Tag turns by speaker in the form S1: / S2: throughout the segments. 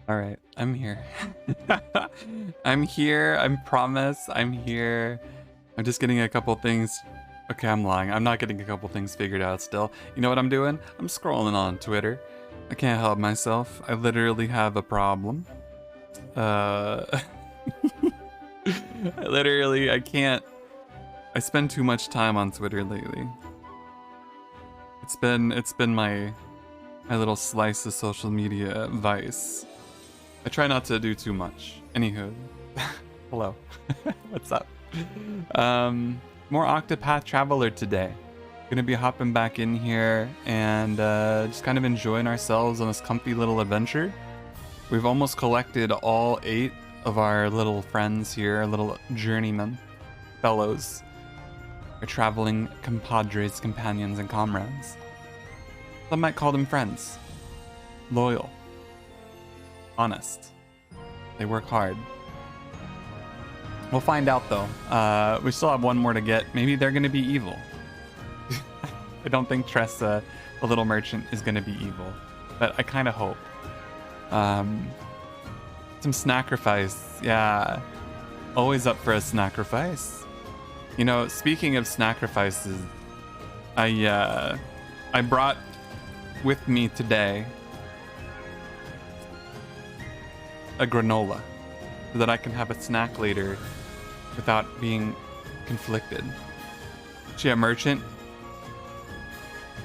S1: All right, I'm here. I'm here. I promise. I'm here. I'm just getting a couple things. Okay, I'm lying. I'm not getting a couple things figured out still. You know what I'm doing? I'm scrolling on Twitter. I can't help myself. I literally have a problem. I I can't. I spend too much time on Twitter lately. It's been my little slice of social media vice. I try not to do too much. Anywho, hello. What's up? More Octopath Traveler today. Gonna be hopping back in here and just kind of enjoying ourselves on this comfy little adventure. We've almost collected all 8 of our little friends here, our little journeymen, fellows, our traveling compadres, companions, and comrades. Some might call them friends. Loyal. Honest. They work hard. We'll find out though. We still have one more to get. Maybe they're gonna be evil. I don't think Tressa, the little merchant, is gonna be evil, but I kind of hope. Some sacrifice, yeah. Always up for a sacrifice. You know, speaking of sacrifices, I brought with me today a granola so that I can have a snack later without being conflicted. Is she a merchant?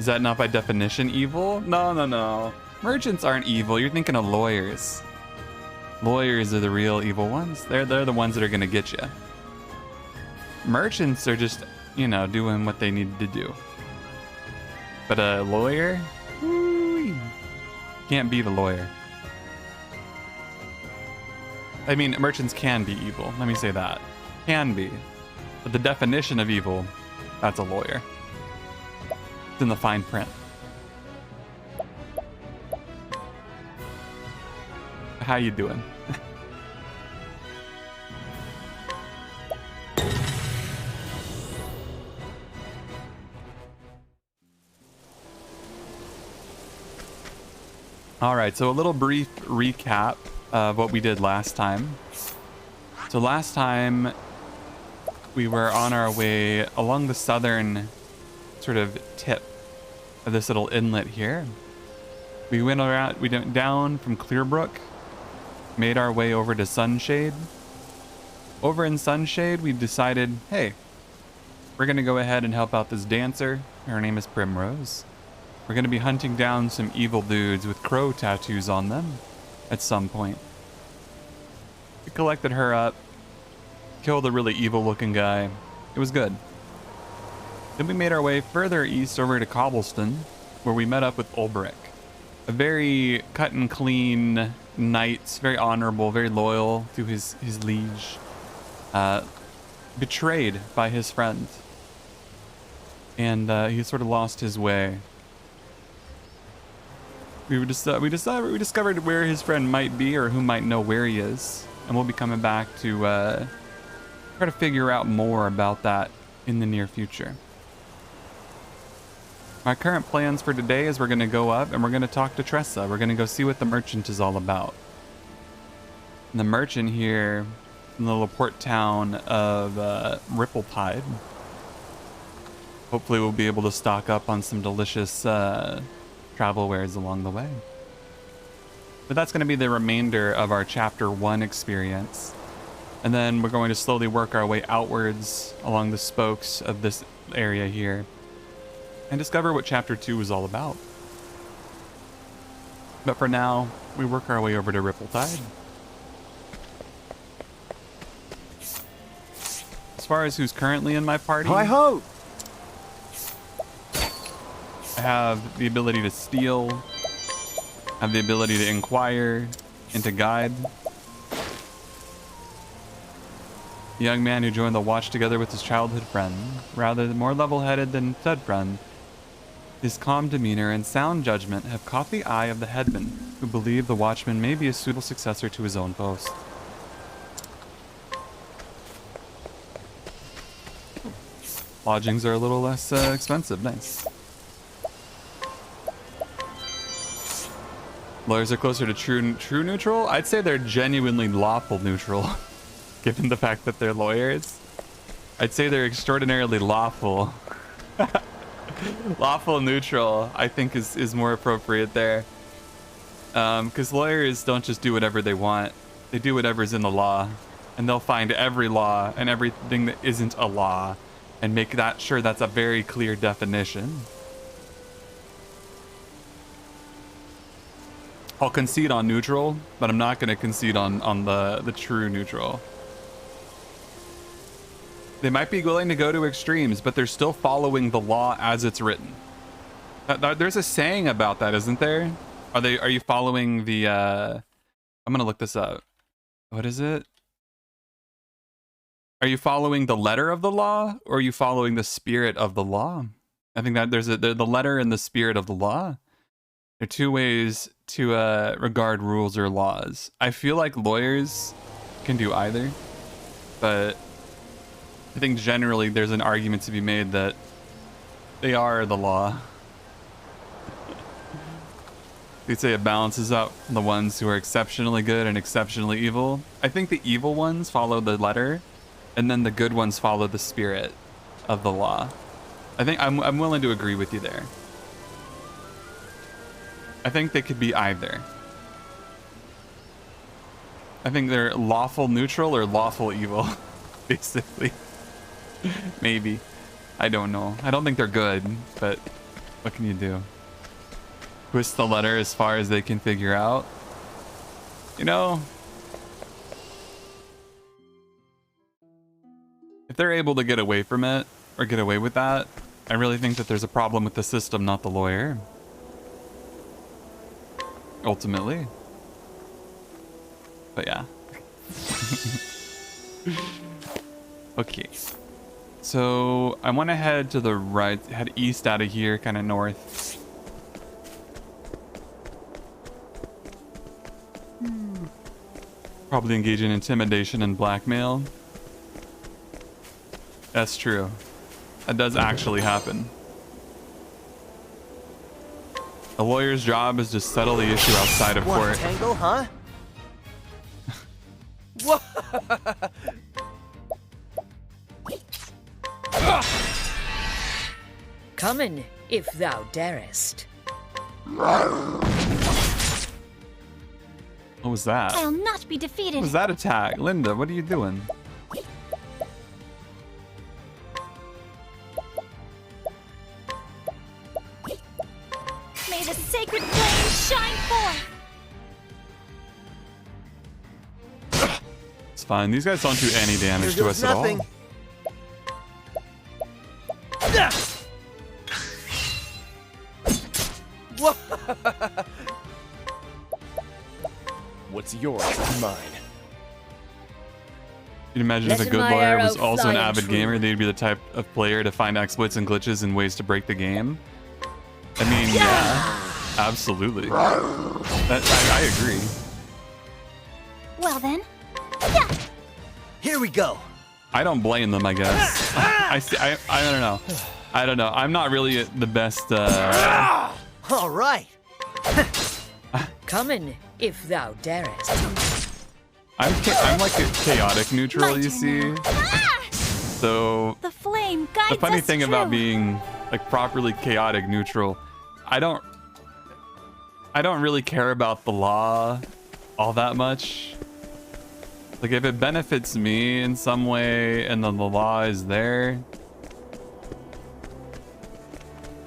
S1: Is that not by definition evil? No, no, no. Merchants aren't evil. You're thinking of lawyers. Lawyers are the real evil ones. They're the ones that are gonna get you. Merchants are just, you know, doing what they need to do. But a lawyer? Woo-wee. Can't be the lawyer. I mean, merchants can be evil. Let me say that. Can be. But the definition of evil, that's a lawyer. It's in the fine print. How you doing? All right, so a little brief recap of what we did last time. So last time we were on our way along the southern sort of tip of this little inlet here. We went down from Clearbrook, made our way over to Sunshade. Over in Sunshade, we decided, hey, we're gonna go ahead and help out this dancer. Her name is Primrose. We're gonna be hunting down some evil dudes with crow tattoos on them at some point. We collected her up, killed a really evil looking guy. It was good. Then we made our way further east over to Cobblestone, where we met up with Ulbrich. A very cut and clean knight, very honorable, very loyal to his liege. Betrayed by his friend. And he sort of lost his way. We discovered where his friend might be, or who might know where he is. And we'll be coming back to try to figure out more about that in the near future. My current plans for today is we're going to go up and we're going to talk to Tressa. We're going to go see what the merchant is all about. And the merchant here in the little port town of Rippletide. Hopefully we'll be able to stock up on some delicious travel wares along the way. But that's going to be the remainder of our Chapter 1 experience. And then we're going to slowly work our way outwards along the spokes of this area here and discover what Chapter 2 is all about. But for now, we work our way over to Rippletide. As far as who's currently in my party,
S2: Hi-ho!
S1: I have the ability to steal, have the ability to inquire and to guide. The young man who joined the watch together with his childhood friend, rather more level-headed than said friend, his calm demeanor and sound judgment have caught the eye of the headman, who believed the watchman may be a suitable successor to his own post. Lodgings are a little less expensive. Nice. Lawyers are closer to true neutral. I'd say they're genuinely lawful neutral, given the fact that they're lawyers. I'd say they're extraordinarily lawful. Lawful neutral, I think, is more appropriate there. Because lawyers don't just do whatever they want. They do whatever's in the law. And they'll find every law and everything that isn't a law and make that sure that's a very clear definition. I'll concede on neutral, but I'm not going to concede on the true neutral. They might be willing to go to extremes, but they're still following the law as it's written. There's a saying about that, isn't there? Are you following the I'm gonna look this up. What is it? Are you following the letter of the law, or are you following the spirit of the law? I think that there's the letter and the spirit of the law. There are two ways to regard rules or laws. I feel like lawyers can do either, but I think generally there's an argument to be made that they are the law. They'd say it balances out the ones who are exceptionally good and exceptionally evil. I think the evil ones follow the letter, and then the good ones follow the spirit of the law. I think I'm willing to agree with you there. I think they could be either. I think they're lawful neutral or lawful evil, basically. Maybe. I don't know. I don't think they're good, but what can you do? Twist the letter as far as they can figure out. You know, if they're able to get away from it, or get away with that, I really think that there's a problem with the system, not the lawyer. Ultimately. But yeah. Okay. So I want to head to the right, head east out of here, kind of north. Probably engage in intimidation and blackmail. That's true. That does actually happen. A lawyer's job is to settle the issue outside of court.
S2: Tango, huh? What?
S3: Come in, if thou darest.
S1: What was that?
S4: I'll not be defeated.
S1: What was that attack? Linda, what are you doing?
S4: May the sacred flame shine forth.
S1: It's fine. These guys don't do any damage to us at all.
S2: What's yours is mine.
S1: You'd imagine if a good lawyer was also an avid gamer, they'd be the type of player to find exploits and glitches and ways to break the game. I mean, yeah, absolutely. I agree.
S4: Well then, yeah.
S2: Here we go.
S1: I don't blame them, I guess. I don't know. I don't know. I'm not really the best.
S2: All right.
S3: Come in, if thou darest.
S1: I'm like a chaotic neutral, you see. So
S4: The flame guides
S1: the funny
S4: us
S1: thing
S4: true.
S1: about being like properly chaotic neutral, I don't really care about the law all that much. Like if it benefits me in some way and then the law is there,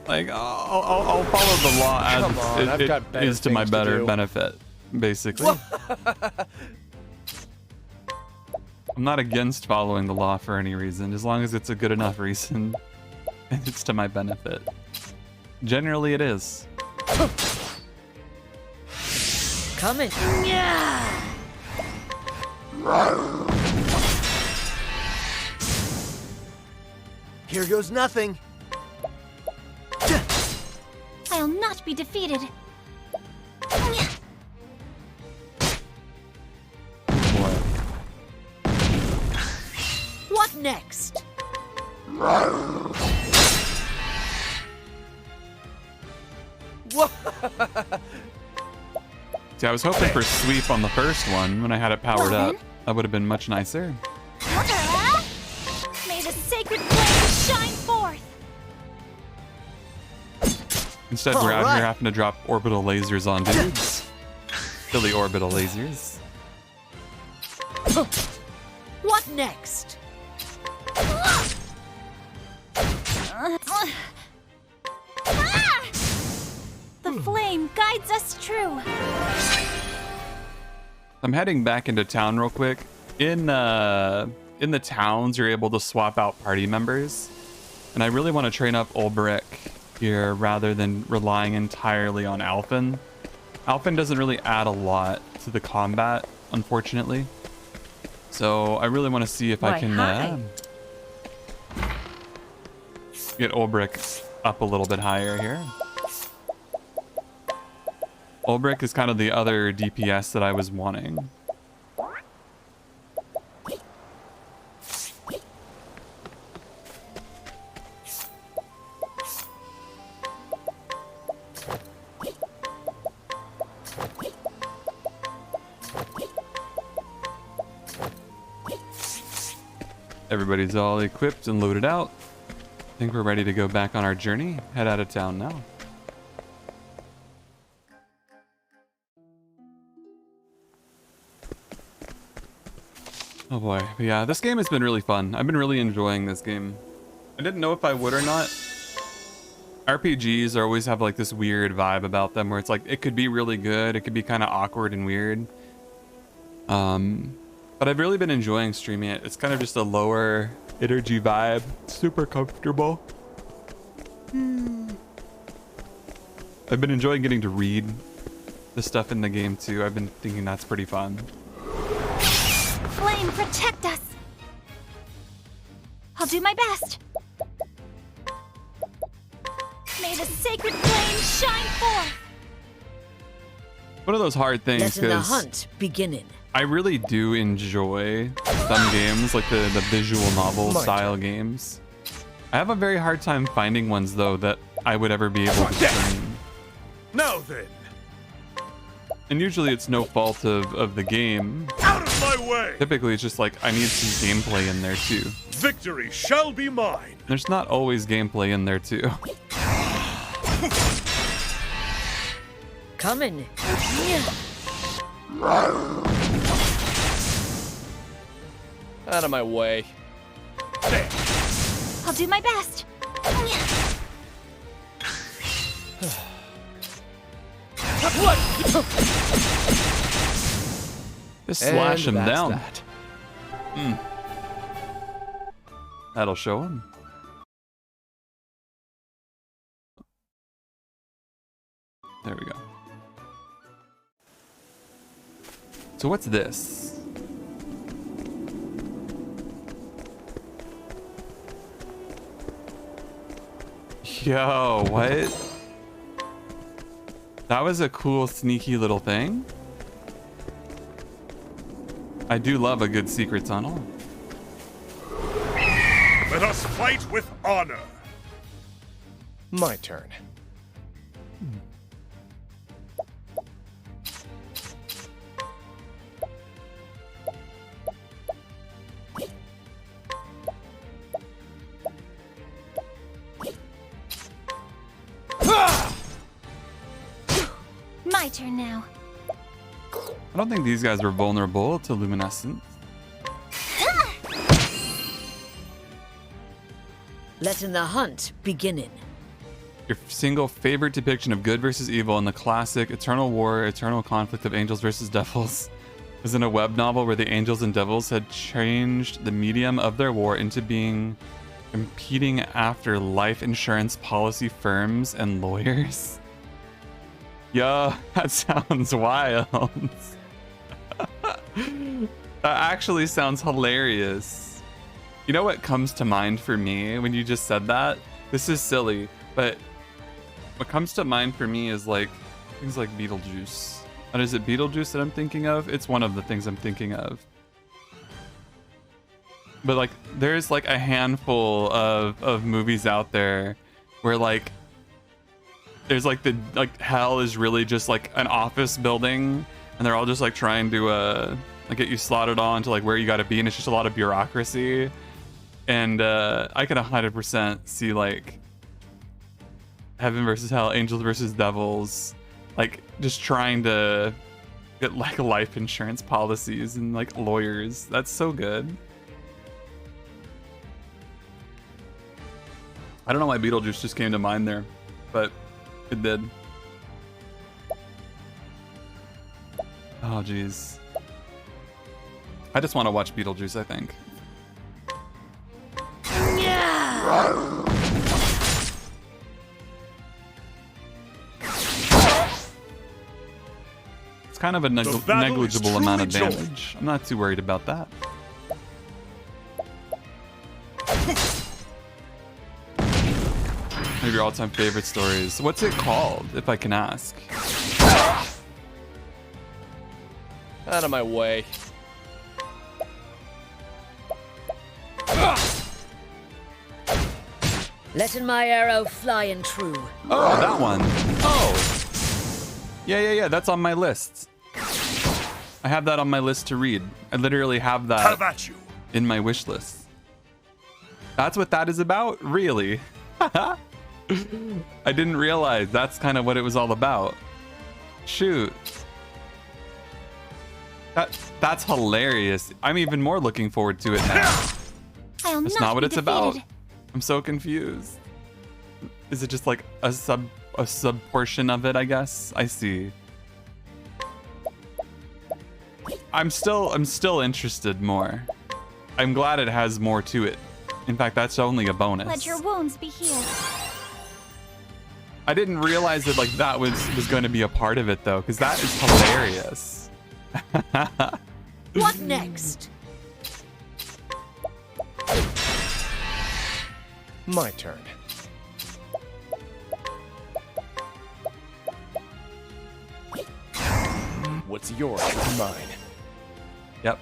S1: like I'll follow the law as it is to my better benefit, basically. I'm not against following the law for any reason, as long as it's a good enough reason and it's to my benefit. Generally, it is.
S3: Come in.
S2: Here goes nothing.
S4: I'll not be defeated.
S3: What next?
S1: See, I was hoping for sweep on the first one when I had it powered
S4: Well,
S1: up. That would have been much nicer.
S4: May the sacred flame shine forth.
S1: Instead, we're out
S2: Alright.
S1: here having to drop orbital lasers on dudes. Silly orbital lasers.
S3: What next?
S4: The flame guides us true.
S1: I'm heading back into town real quick. In the towns, you're able to swap out party members. And I really want to train up Ulbrich here rather than relying entirely on Alphen. Alphen doesn't really add a lot to the combat, unfortunately. So I really want to see if I can get Ulbrich up a little bit higher here. Ulbrich is kind of the other DPS that I was wanting. Everybody's all equipped and loaded out. I think we're ready to go back on our journey. Head out of town now. Oh boy, but yeah, this game has been really fun. I've been really enjoying this game. I didn't know if I would or not. RPGs always have like this weird vibe about them where it's like, it could be really good, it could be kind of awkward and weird. But I've really been enjoying streaming it. It's kind of just a lower energy vibe, super comfortable. I've been enjoying getting to read the stuff in the game too. I've been thinking that's pretty fun.
S4: Flame, protect us. I'll do my best. May the sacred flame shine forth.
S1: One of those hard things
S3: Letting the
S1: because
S3: hunt beginning.
S1: I really do enjoy some games, like the visual novel style games. I have a very hard time finding ones though that I would ever be able to stream.
S2: Now then,
S1: And usually it's no fault of the game.
S2: out of my way!
S1: Typically it's just like I need some gameplay in there too.
S2: Victory shall be mine.
S1: There's not always gameplay in there too.
S3: Coming.
S5: Out of my way.
S4: I'll do my best.
S1: Just slash him
S5: And that's
S1: down.
S5: that.
S1: That'll show him. There we go. So what's this? Yo, what? That was a cool, sneaky little thing. I do love a good secret tunnel.
S2: Let us fight with honor.
S5: My turn.
S4: My turn now.
S1: I don't think these guys were vulnerable to luminescence.
S3: Letting the hunt beginning.
S1: Your single favorite depiction of good versus evil in the classic Eternal War, Eternal Conflict of Angels versus Devils was in a web novel where the angels and devils had changed the medium of their war into being competing after life insurance policy firms and lawyers. Yo, that sounds wild. That actually sounds hilarious. You know what comes to mind for me when you just said that? This is silly, but what comes to mind for me is like things like Beetlejuice. And is it Beetlejuice that I'm thinking of? It's one of the things I'm thinking of. But like there's like a handful of movies out there where like there's like hell is really just like an office building, and they're all just like trying to like get you slotted on to like where you got to be, and it's just a lot of bureaucracy. And I can 100% see like heaven versus hell, angels versus devils, like just trying to get like life insurance policies and like lawyers. That's so good. I don't know why Beetlejuice just came to mind there, but it did. Oh geez, I just want to watch Beetlejuice, I think. It's kind of a negligible amount of damage. I'm not too worried about that. One of your all-time favorite stories. What's it called, if I can ask?
S5: Out of my way.
S3: Letting my arrow fly and true.
S1: Oh, that one. Oh. Yeah. That's on my list. I have that on my list to read. I literally have that
S2: Have at you.
S1: in my wish list. That's what that is about? Really? I didn't realize that's kind of what it was all about. Shoot. That's hilarious. I'm even more looking forward to it now. That's not what it's about. I'm so confused. Is it just like a sub portion of it, I guess? I see. I'm still interested more. I'm glad it has more to it. In fact, that's only a bonus.
S4: Let your wounds be healed.
S1: I didn't realize that like that was going to be a part of it though, because that is hilarious.
S3: What next?
S5: My turn. What's yours is mine.
S1: Yep,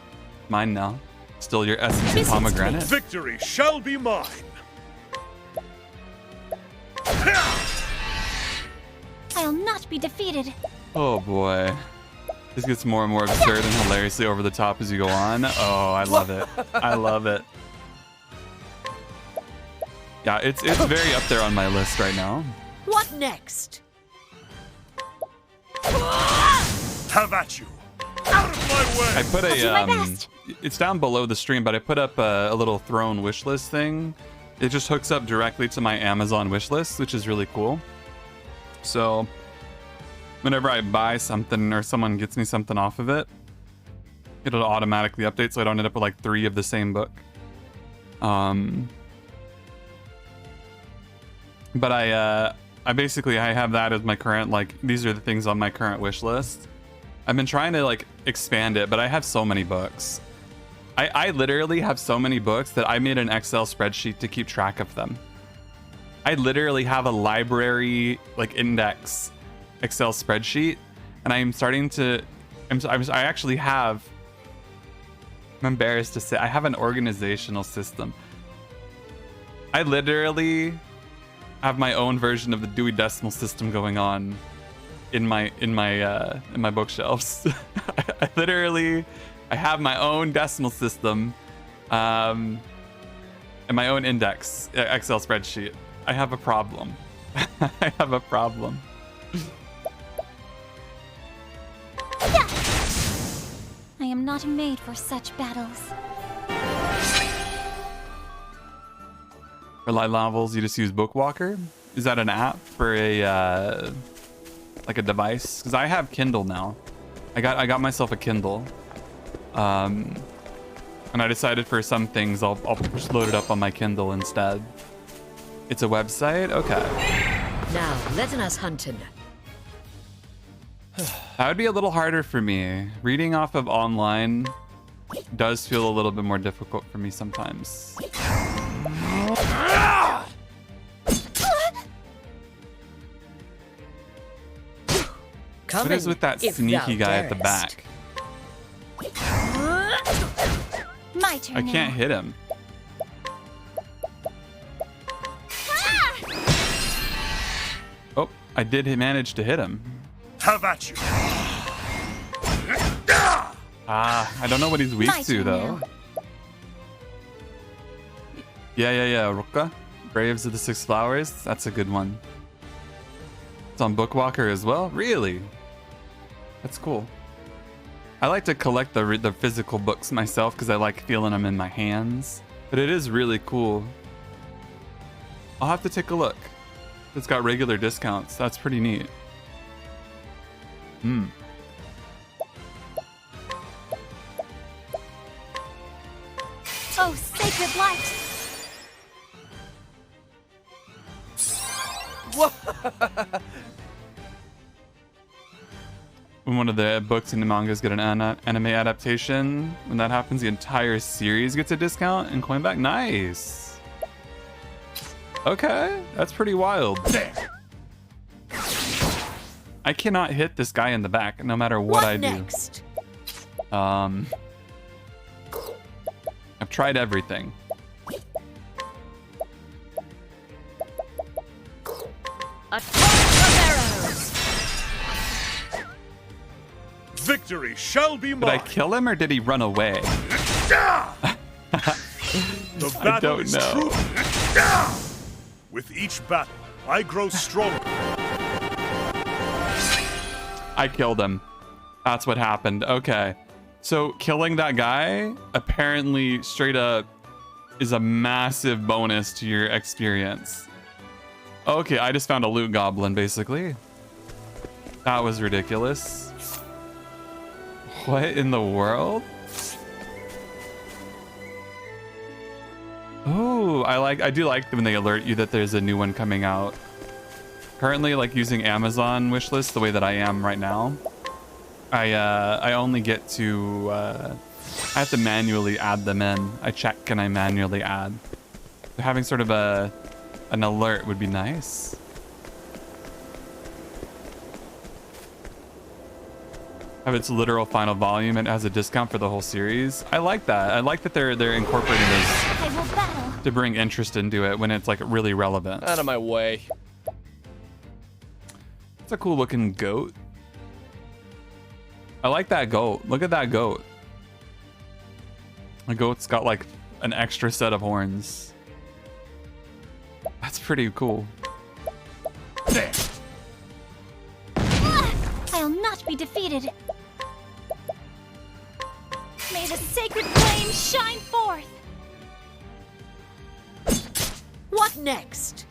S1: mine now. Still your essence and pomegranate.
S2: Victory shall be mine.
S4: I'll not be defeated.
S1: Oh boy. This gets more and more absurd and hilariously over the top as you go on. Oh, I love it. I love it. Yeah, it's very up there on my list right now.
S3: What next?
S2: Have at you. Out of my way.
S1: I put
S4: I'll do my best.
S1: it's down below the stream, but I put up a little throne wish list thing. It just hooks up directly to my Amazon wish list, which is really cool. So whenever I buy something or someone gets me something off of it, it'll automatically update so I don't end up with like 3 of the same book. But I basically have that as my current, like, these are the things on my current wish list. I've been trying to like expand it, but I have so many books. I literally have so many books that I made an Excel spreadsheet to keep track of them. I literally have a library like index Excel spreadsheet, and I'm starting to I actually have, I'm embarrassed to say, I have an organizational system. I literally have my own version of the Dewey Decimal System going on in my bookshelves. I have my own decimal system, and my own index Excel spreadsheet. I have a problem. I have a problem.
S4: I am not made for such battles.
S1: For light novels, you just use Bookwalker? Is that an app for a like a device? Because I have Kindle now. I got myself a Kindle, and I decided for some things I'll just load it up on my Kindle instead. It's a website? Okay.
S3: Now, letting us hunting.
S1: That would be a little harder for me. Reading off of online does feel a little bit more difficult for me sometimes.
S3: Come
S1: What is with that sneaky guy at the back?
S4: My turn.
S1: I can't hit him. Oh, I did manage to hit him.
S2: Have at you.
S1: I don't know what he's weak
S4: My
S1: to
S4: turn
S1: though.
S4: now.
S1: Yeah. Ruka. Graves of the Six Flowers. That's a good one. It's on Bookwalker as well. Really? That's cool. I like to collect the physical books myself because I like feeling them in my hands. But it is really cool. I'll have to take a look. It's got regular discounts. That's pretty neat.
S4: Oh, sacred light!
S1: When one of the books in the mangas get an anime adaptation, when that happens, the entire series gets a discount and coin back. Nice. Okay, that's pretty wild. I cannot hit this guy in the back no matter what I do.
S3: Next?
S1: I've tried everything.
S3: A torrent of arrows.
S2: Victory shall be
S1: Did
S2: mine.
S1: I kill him or did he run away?
S2: The
S1: I
S2: battle
S1: don't
S2: is
S1: know.
S2: true. With each battle, I grow stronger.
S1: I killed him. That's what happened. Okay. So killing that guy apparently straight up is a massive bonus to your experience. Okay, I just found a loot goblin basically. That was ridiculous. What in the world? Oh, I do like when they alert you that there's a new one coming out. Currently, like using Amazon wishlist the way that I am right now, I only get to I have to manually add them in. I check and I manually add. Having sort of an alert would be nice. Have its literal final volume and has a discount for the whole series. I like that. I like that they're incorporating this
S4: I will battle.
S1: to bring interest into it when it's like really relevant.
S5: Out of my way.
S1: It's a cool looking goat. I like that goat. Look at that goat. The goat's got like an extra set of horns. That's pretty cool.
S4: I'll not be defeated. May the sacred flame shine forth.
S3: What next?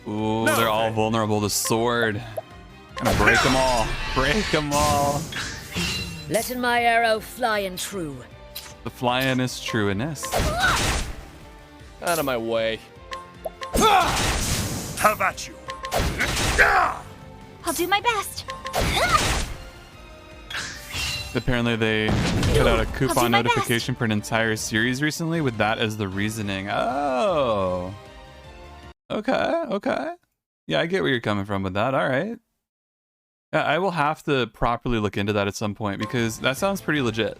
S1: Ooh, they're all vulnerable to sword. Gonna break them all. Break them all.
S3: Letting my arrow fly and true.
S1: The flying is trueness.
S5: Out of my way.
S2: Have at you.
S4: I'll do my best.
S1: Apparently they put out a coupon
S4: my
S1: notification for an entire series recently with that as the reasoning. Oh. Okay. Yeah, I get where you're coming from with that. All right. Yeah, I will have to properly look into that at some point because that sounds pretty legit.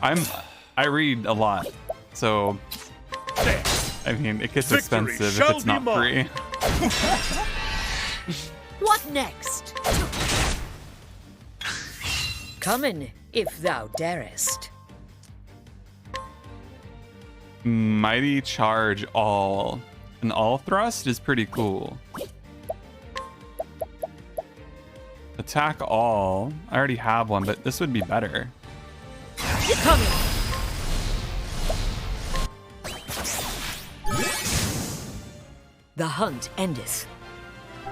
S1: I read a lot, so I mean it gets
S2: Victory
S1: expensive if
S2: shall
S1: it's
S2: be
S1: not free.
S2: mine.
S3: What next? Coming, if thou darest.
S1: Mighty charge all. An all thrust is pretty cool. Attack all. I already have one, but this would be better.
S3: Coming. The hunt endeth.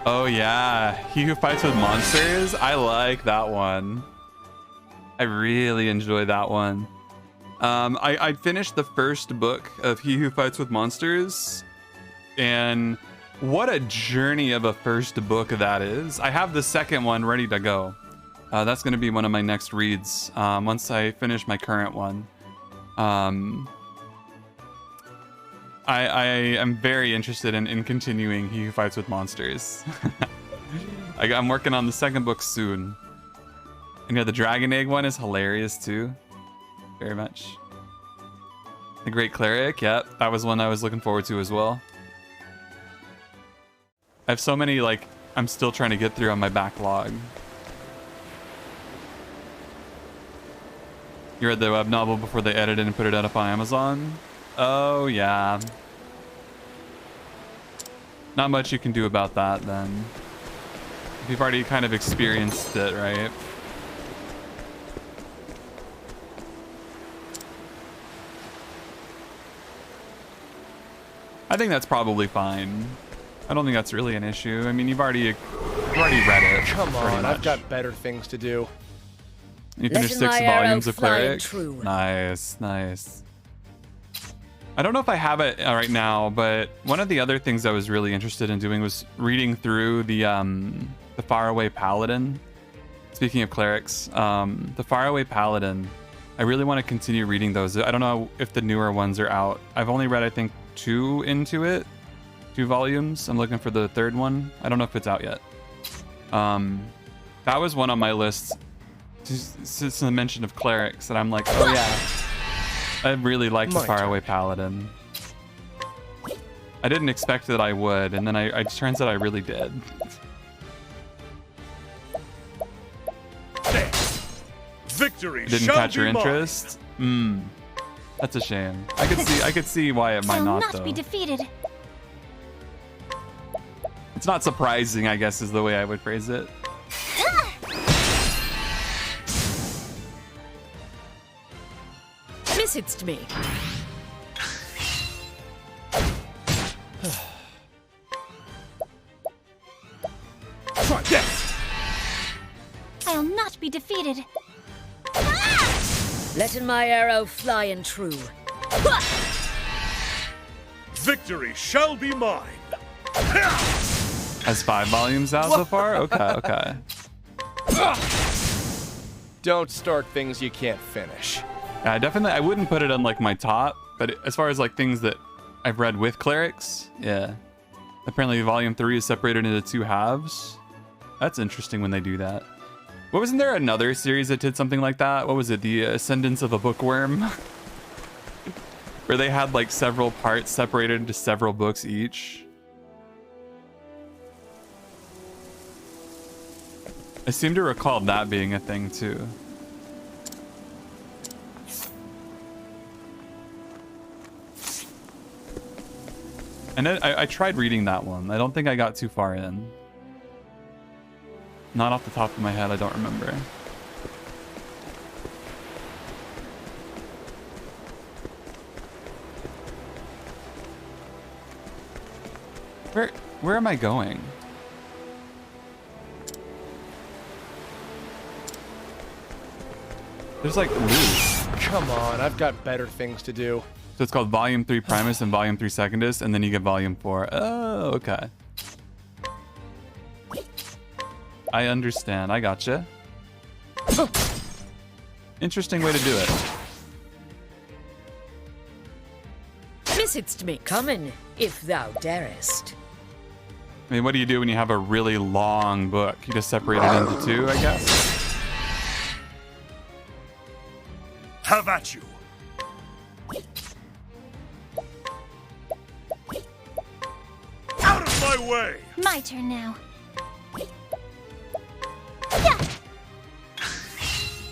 S1: Oh yeah, He Who Fights with Monsters. I like that one. I really enjoy that one. I finished the first book of He Who Fights with Monsters, and what a journey of a first book that is. I have the second one ready to go. That's going to be one of my next reads once I finish my current one. I am very interested in continuing He Who Fights with Monsters. I'm working on the second book soon. And yeah, the Dragon Egg one is hilarious too. Very much. The Great Cleric, yep. That was one I was looking forward to as well. I have so many, like, I'm still trying to get through on my backlog. You read the web novel before they edited and put it up on Amazon? Oh, yeah. Not much you can do about that, then. If you've already kind of experienced it, right? I think that's probably fine. I don't think that's really an issue. I mean, you've already read it.
S5: Come
S1: pretty
S5: on,
S1: much.
S5: I've got better things to do.
S1: You finished
S3: Letting
S1: 6
S3: my arrow
S1: volumes of
S3: fly
S1: Cleric.
S3: true.
S1: Nice, nice. I don't know if I have it right now, but one of the other things I was really interested in doing was reading through the Faraway Paladin. Speaking of clerics, the Faraway Paladin, I really want to continue reading those. I don't know if the newer ones are out. I've only read, I think, 2 into it. 2 volumes. I'm looking for the 3rd one. I don't know if it's out yet. That was one on my list. Since the mention of clerics, and I'm like, oh yeah, I really like the Faraway Paladin. I didn't expect that I would, and then it turns out I really did.
S2: There. Victory
S1: Didn't
S2: shall
S1: catch your
S2: be mine.
S1: interest? That's a shame. I could see why it might
S4: Shall
S1: not
S4: not
S1: though.
S4: be defeated.
S1: It's not surprising, I guess, is the way I would phrase it.
S3: Visits me.
S2: Try this.
S4: I'll not be defeated.
S3: Letting my arrow fly and true.
S2: Victory shall be mine.
S1: Has 5 volumes out so far? Okay.
S5: Don't start things you can't finish.
S1: Yeah, I wouldn't put it on like my top, but as far as like things that I've read with clerics, yeah. Apparently volume 3 is separated into 2 halves. That's interesting when they do that. Wasn't there another series that did something like that? What was it? The Ascendance of a Bookworm? Where they had like several parts separated into several books each. I seem to recall that being a thing too. And I tried reading that one. I don't think I got too far in. Not off the top of my head, I don't remember. Where am I going? There's like loops.
S5: Come on, I've got better things to do.
S1: So it's called Volume 3 Primus and Volume 3 Secondus, and then you get Volume 4. Oh, okay. I understand. I gotcha. Interesting way to do it.
S3: Visits me. Come in, if thou darest.
S1: I mean, what do you do when you have a really long book? You just separate it into 2, I guess?
S2: Have at you. Out of my way.
S4: My turn now.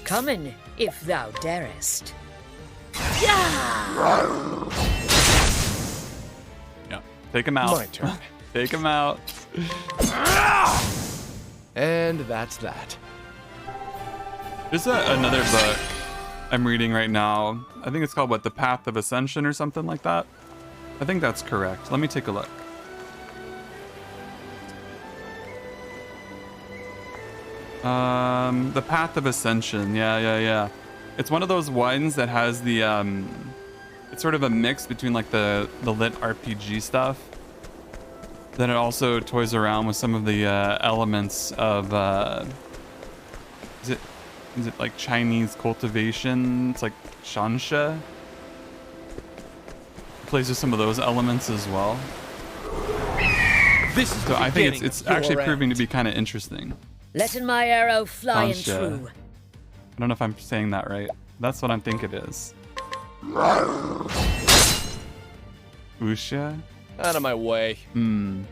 S3: Come in, if thou darest. Yeah!
S1: Yeah. Take him out.
S5: My turn.
S1: Take him out.
S5: And that's that.
S1: There's another book I'm reading right now. I think it's called, what, The Path of Ascension or something like that? I think that's correct. Let me take a look. The Path of Ascension. Yeah. It's one of those ones that has the, it's sort of a mix between like the lit RPG stuff. Then it also toys around with some of the elements of, is it like Chinese cultivation? It's like Shansha. It plays with some of those elements as well.
S5: This is
S1: So I think it's actually proving to be kind of interesting.
S3: Letting my arrow fly and
S1: Shansha.
S3: true.
S1: I don't know if I'm saying that right. That's what I think it is. Usha?
S5: Out of my way.
S1: Hmm.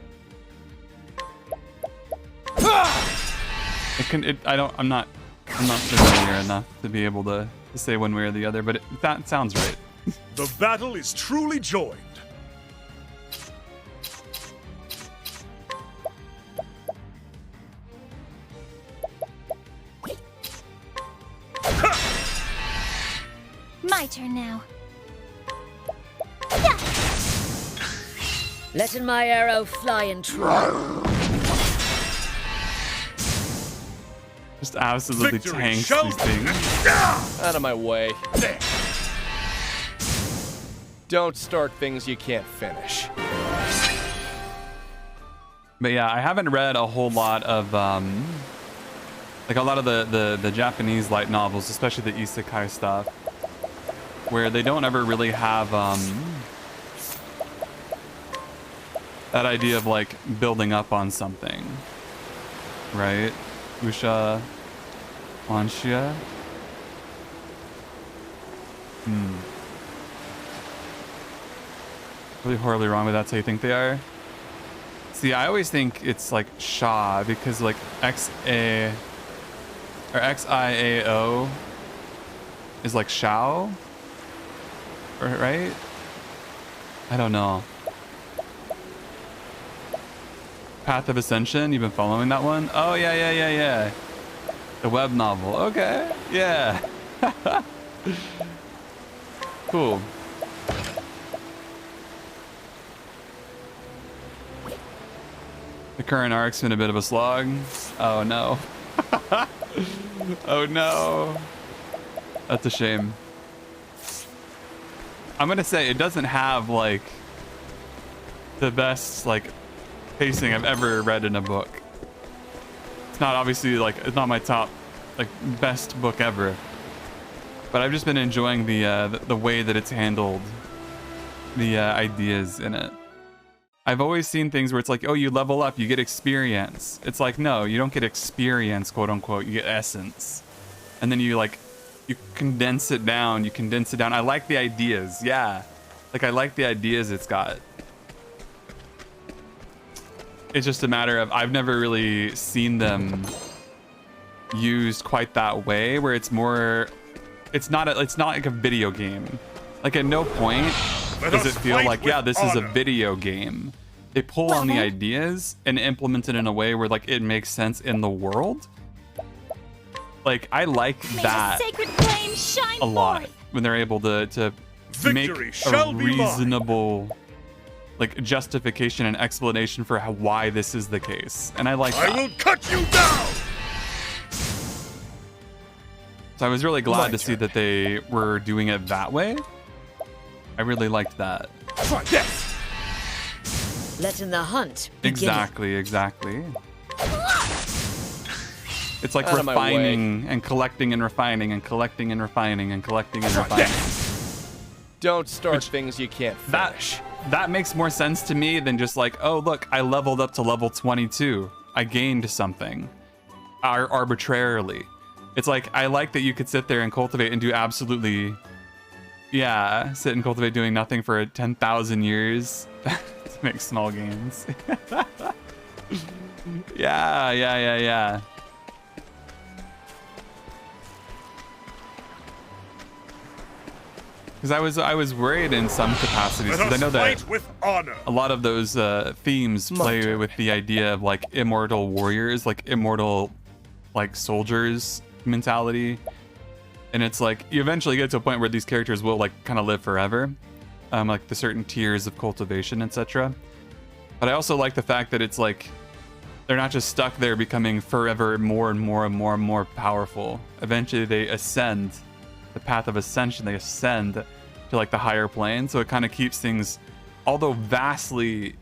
S1: I'm not familiar enough to be able to say one way or the other, but that sounds right.
S2: The battle is truly joined.
S4: My turn now.
S3: Letting my arrow fly and true.
S1: Just absolutely
S2: Victory
S1: tanks
S2: shall
S1: these things.
S5: Out of my way. Don't start things you can't finish.
S1: But yeah, I haven't read a whole lot of like a lot of the Japanese light novels, especially the isekai stuff, where they don't ever really have that idea of like building up on something, right? Usha, Anshia. Really horribly wrong, but that's how you think they are. See, I always think it's like Sha because like XA or XIAO is like Shao, right? I don't know. Path of Ascension, you've been following that one? Oh yeah. The web novel. Okay, yeah. Cool. The current arc's been a bit of a slog. Oh no. Oh no. That's a shame. I'm gonna say it doesn't have like the best like pacing I've ever read in a book. It's not obviously like it's not my top like best book ever, but I've just been enjoying the way that it's handled the ideas in it. I've always seen things where it's like, oh, you level up, you get experience. It's like, no, you don't get experience, quote unquote, you get essence. And then you condense it down, I like the ideas, yeah. Like, I like the ideas it's got. It's just a matter of, I've never really seen them used quite that way, where it's more, it's not like a video game. Like, at no point does it feel like, yeah, this is a video game. They pull on the ideas and implement it in a way where like it makes sense in the world. Like, I like that a lot when they're able to make a reasonable like justification and explanation for why this is the case, and I like that.
S2: I will cut you down.
S1: So I was really glad to see that they were doing it that way. I really liked that.
S2: Try this.
S3: Letting the hunt begin.
S1: Exactly. It's like
S5: Out of my
S1: refining and collecting and refining and collecting and refining and collecting and refining.
S5: Don't start things you can't finish.
S1: That makes more sense to me than just like, oh look, I leveled up to level 22. I gained something arbitrarily. It's like, I like that you could sit there and cultivate and do absolutely, yeah, sit and cultivate doing nothing for 10,000 years to make small gains. Yeah. Because I was worried in some capacities, because I know that a lot of those themes play with the idea of like immortal warriors, like immortal like soldiers mentality, and it's like you eventually get to a point where these characters will like kind of live forever, like the certain tiers of cultivation, etc. But I also like the fact that it's like they're not just stuck there becoming forever more and more powerful. Eventually they ascend. The path of ascension, they ascend to like the higher plane, so it kind of keeps things, although vastly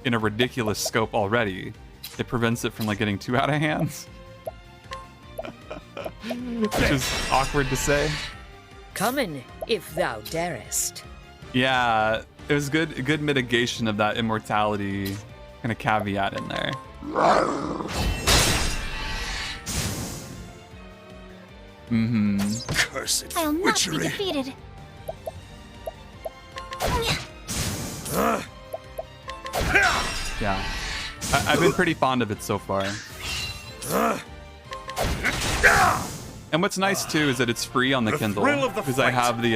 S1: in a ridiculous scope already, it prevents it from like getting too out of hand. Which is awkward to say.
S3: Coming, if thou darest.
S1: Yeah, it was good mitigation of that immortality kind of caveat in there.
S2: Cursed
S4: I'll not be
S2: witchery.
S4: defeated.
S1: Yeah. I've been pretty fond of it so far. And what's nice too is that it's free on the Kindle
S2: thrill of the
S1: because I
S2: fight.
S1: have the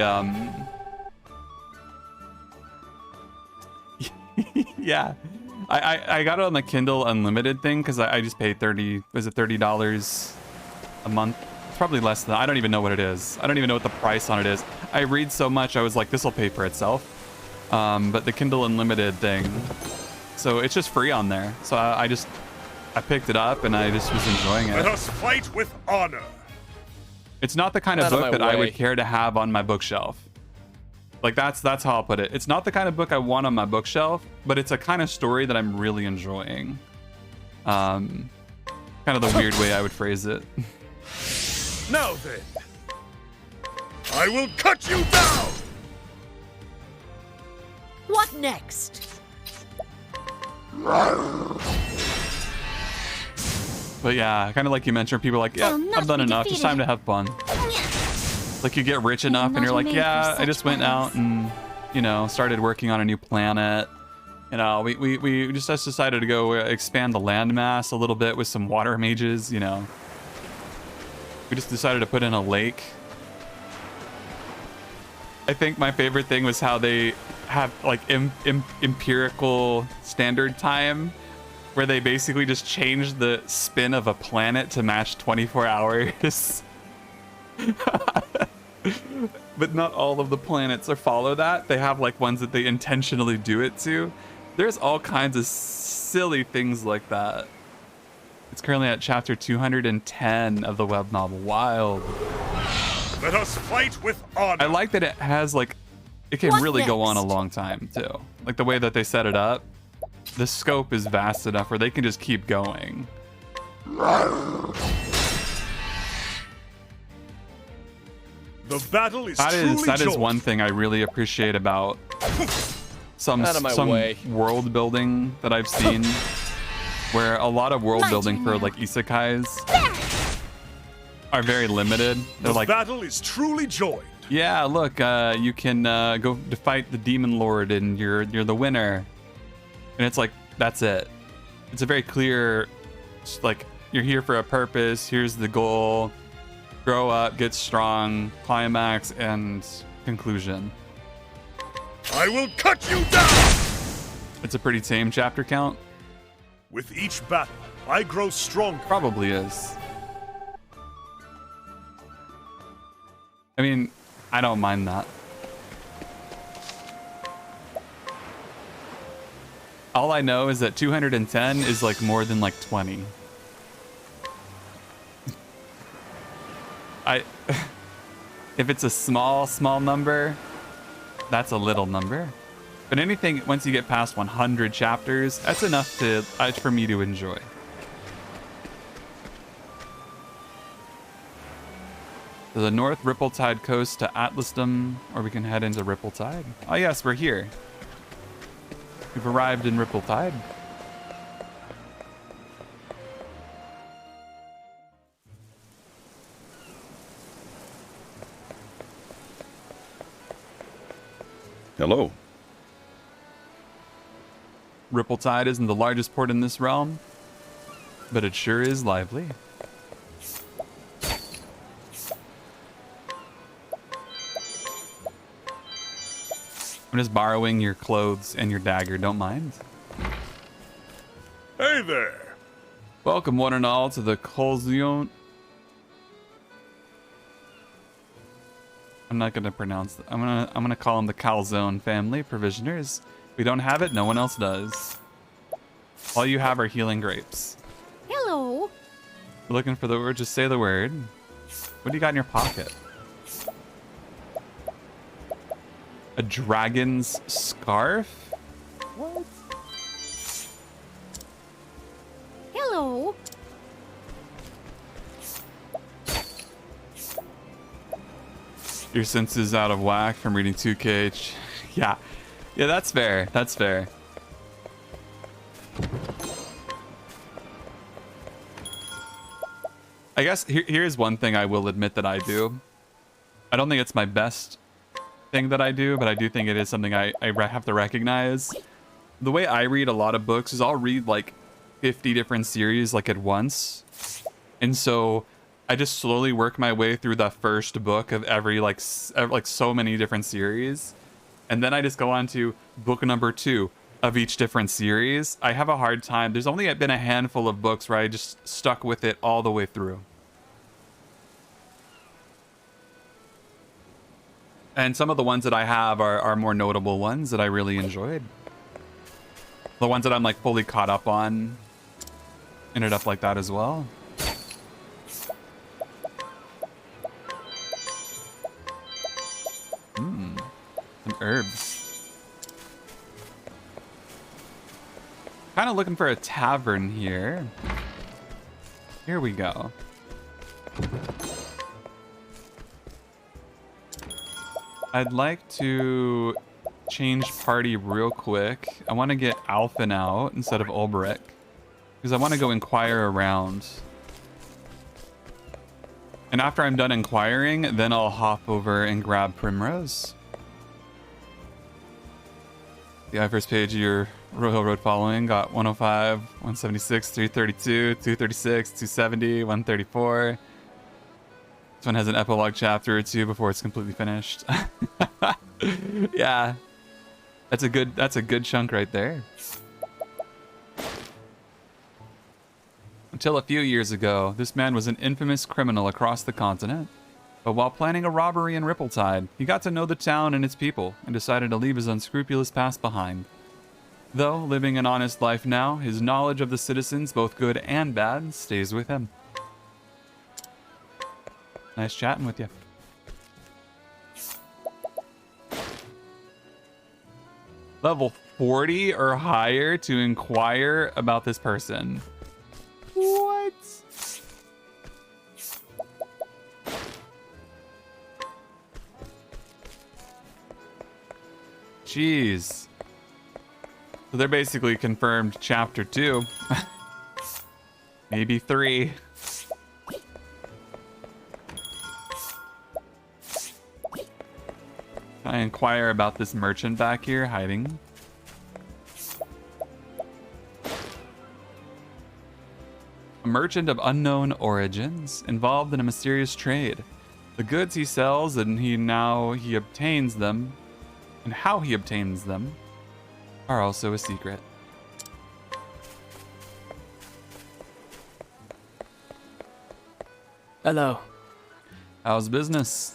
S1: yeah. I got it on the Kindle Unlimited thing because I just paid $30 a month. It's probably less than that. I don't even know what it is. I don't even know what the price on it is. I read so much I was like, this will pay for itself. But the Kindle Unlimited thing, so it's just free on there. So I picked it up and I just was enjoying
S2: Let
S1: it.
S2: us fight with honor.
S1: It's not the kind of
S5: Out of
S1: book
S5: my
S1: that I
S5: way.
S1: would care to have on my bookshelf. Like that's how I'll put it. It's not the kind of book I want on my bookshelf, but it's a kind of story that I'm really enjoying. Kind of the weird way I would phrase it.
S2: Now then, I will cut you down.
S3: What next?
S1: But yeah, kind of like you mentioned, people are like, yeah,
S4: I'll not
S1: I've done
S4: be
S1: enough. It's time to have fun. Like you get rich enough and
S4: not
S1: you're like,
S4: made
S1: yeah,
S4: for
S1: I just
S4: such
S1: went out
S4: battles."
S1: and, started working on a new planet. We just decided to go expand the landmass a little bit with some water mages, We just decided to put in a lake. I think my favorite thing was how they have like empirical standard time where they basically just changed the spin of a planet to match 24 hours. But not all of the planets follow that. They have like ones that they intentionally do it to. There's all kinds of silly things like that. It's currently at chapter 210 of the web novel. Wild.
S2: Let us fight with honor.
S1: I like that it has like, it can
S3: What
S1: really go on a
S3: next?
S1: long time too. Like the way that they set it up, the scope is vast enough where they can just keep going.
S2: The battle is
S1: That is
S2: truly
S1: one thing I really appreciate about some
S5: Out of my way.
S1: world building that I've seen, where a lot of world
S4: My
S1: building
S4: turn
S1: for
S4: now.
S1: like isekais are very limited. They're
S2: The
S1: like,
S2: battle is truly joined.
S1: yeah, look, you can go to fight the demon lord and you're the winner, and it's like that's it. It's a very clear, it's like you're here for a purpose. Here's the goal. Grow up, get strong, climax, and conclusion.
S2: I will cut you down.
S1: It's a pretty tame chapter count.
S2: With each battle, I grow stronger.
S1: Probably is. I mean, I don't mind that. All I know is that 210 is like more than like 20. If it's a small number, that's a little number. But anything, once you get past 100 chapters, that's enough for me to enjoy. To the north, Rippletide coast to Atlasdom, or we can head into Rippletide. Oh yes, we're here. We've arrived in Rippletide.
S6: Hello.
S1: Rippletide isn't the largest port in this realm, but it sure is lively. I'm just borrowing your clothes and your dagger, don't mind.
S2: Hey there.
S1: Welcome one and all to the Colzion. I'm not gonna pronounce that. I'm gonna call them the Calzone family provisioners. We don't have it, no one else does. All you have are healing grapes.
S4: Hello.
S1: You're looking for the word, just say the word. What do you got in your pocket? A dragon's scarf?
S4: What? Hello.
S1: Your senses out of whack from reading 2K. Yeah, that's fair. That's fair. I guess here's one thing I will admit that I do. I don't think it's my best thing that I do, but I do think it is something I have to recognize. the way I read a lot of books is I'll read like 50 different series like at once. And so I just slowly work my way through the first book of every like so many different series. And then I just go on to book number 2 of each different series. I have a hard time. There's only been a handful of books where I just stuck with it all the way through. And some of the ones that I have are more notable ones that I really enjoyed. The ones that I'm like fully caught up on ended up like that as well. Some herbs. Kind of looking for a tavern here. Here we go. I'd like to change party real quick. I want to get Alphen out instead of Ulbrich, because I want to go inquire around. And after I'm done inquiring, then I'll hop over and grab Primrose. The first page of your Royal Road following got 105, 176, 332, 236, 270, 134. This one has an epilogue chapter or 2 before it's completely finished. Yeah. That's a good chunk right there. Until a few years ago, this man was an infamous criminal across the continent. But while planning a robbery in Rippletide, he got to know the town and its people and decided to leave his unscrupulous past behind. Though living an honest life now, his knowledge of the citizens, both good and bad, stays with him. Nice chatting with you. Level 40 or higher to inquire about this person. What? Jeez. So they're basically confirmed chapter 2. Maybe 3. I inquire about this merchant back here hiding. A merchant of unknown origins, involved in a mysterious trade. The goods he sells and he obtains them, and how he obtains them, are also a secret.
S7: Hello.
S1: How's business?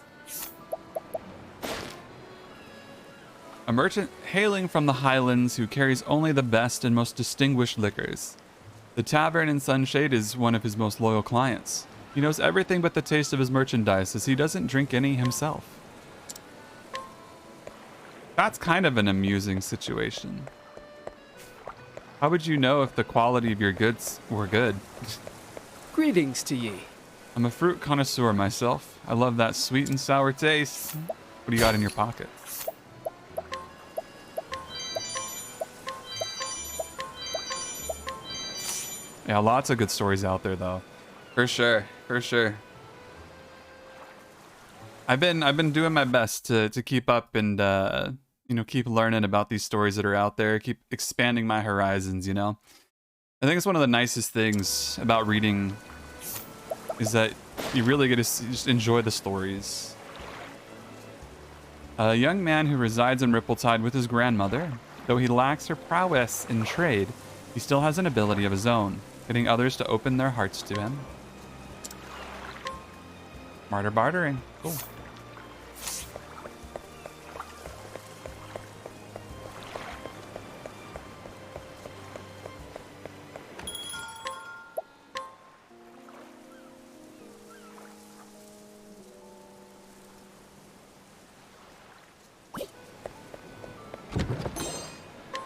S1: A merchant hailing from the Highlands who carries only the best and most distinguished liquors. The tavern in Sunshade is one of his most loyal clients. He knows everything but the taste of his merchandise, as he doesn't drink any himself. That's kind of an amusing situation. How would you know if the quality of your goods were good?
S7: Greetings to ye.
S1: I'm a fruit connoisseur myself. I love that sweet and sour taste. What do you got in your pocket? Yeah, lots of good stories out there, though. For sure, for sure. I've been doing my best to keep up and keep learning about these stories that are out there, keep expanding my horizons. I think it's one of the nicest things about reading is that you really get to just enjoy the stories. A young man who resides in Rippletide with his grandmother, though he lacks her prowess in trade, he still has an ability of his own, getting others to open their hearts to him. Martyr bartering. Cool.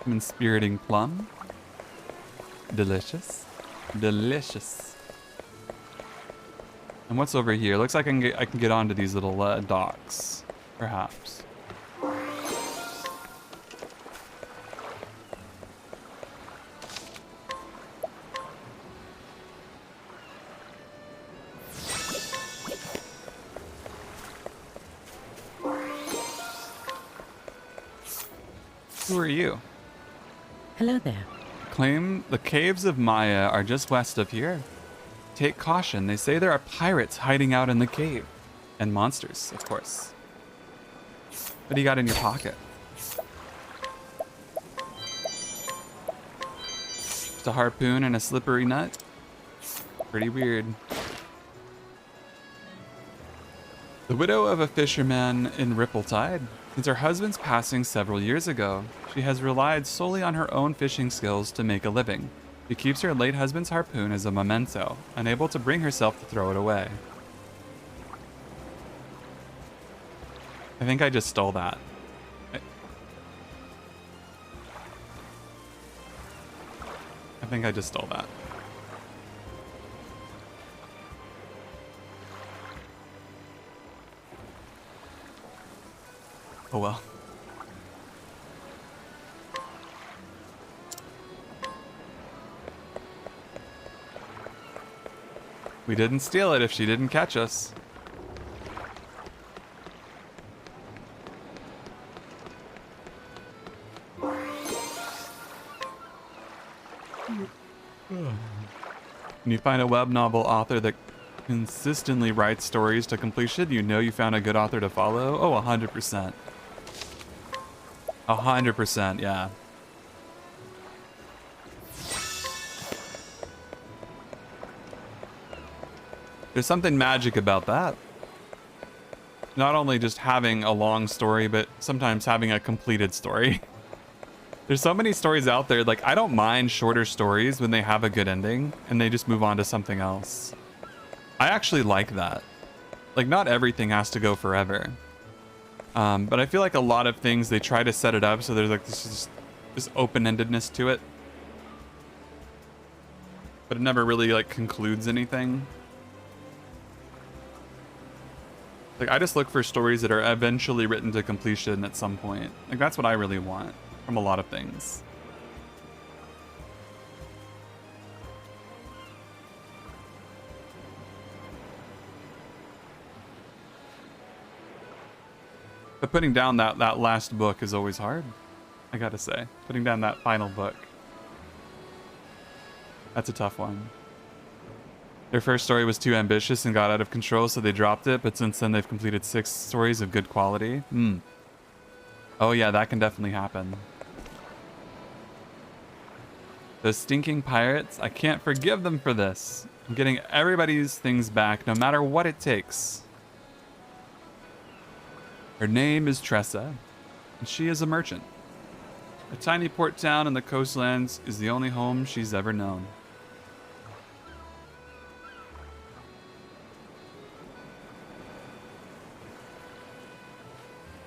S1: Inspiriting plum. Delicious. Delicious. And what's over here? Looks like I can get onto these little docks, perhaps. Who are you?
S8: Hello there.
S1: Claim the caves of Maya are just west of here. Take caution. They say there are pirates hiding out in the cave. And monsters, of course. What do you got in your pocket? Just a harpoon and a slippery nut? Pretty weird. The widow of a fisherman in Rippletide. Since her husband's passing several years ago, she has relied solely on her own fishing skills to make a living. She keeps her late husband's harpoon as a memento, unable to bring herself to throw it away. I think I just stole that. I think I just stole that. Oh well. We didn't steal it if she didn't catch us. When you find a web novel author that consistently writes stories to completion, you know you found a good author to follow. Oh, 100%. 100%, yeah. There's something magic about that. Not only just having a long story, but sometimes having a completed story. There's so many stories out there, like I don't mind shorter stories when they have a good ending and they just move on to something else. I actually like that. Like not everything has to go forever. But I feel like a lot of things, they try to set it up so there's like this open-endedness to it. But it never really like concludes anything. Like I just look for stories that are eventually written to completion at some point. Like that's what I really want from a lot of things. But putting down that last book is always hard, I gotta say. Putting down that final book. That's a tough one. Their first story was too ambitious and got out of control, so they dropped it, but since then they've completed 6 stories of good quality. Oh yeah, that can definitely happen. Those stinking pirates, I can't forgive them for this. I'm getting everybody's things back, no matter what it takes. Her name is Tressa, and she is a merchant. A tiny port town in the coastlands is the only home she's ever known.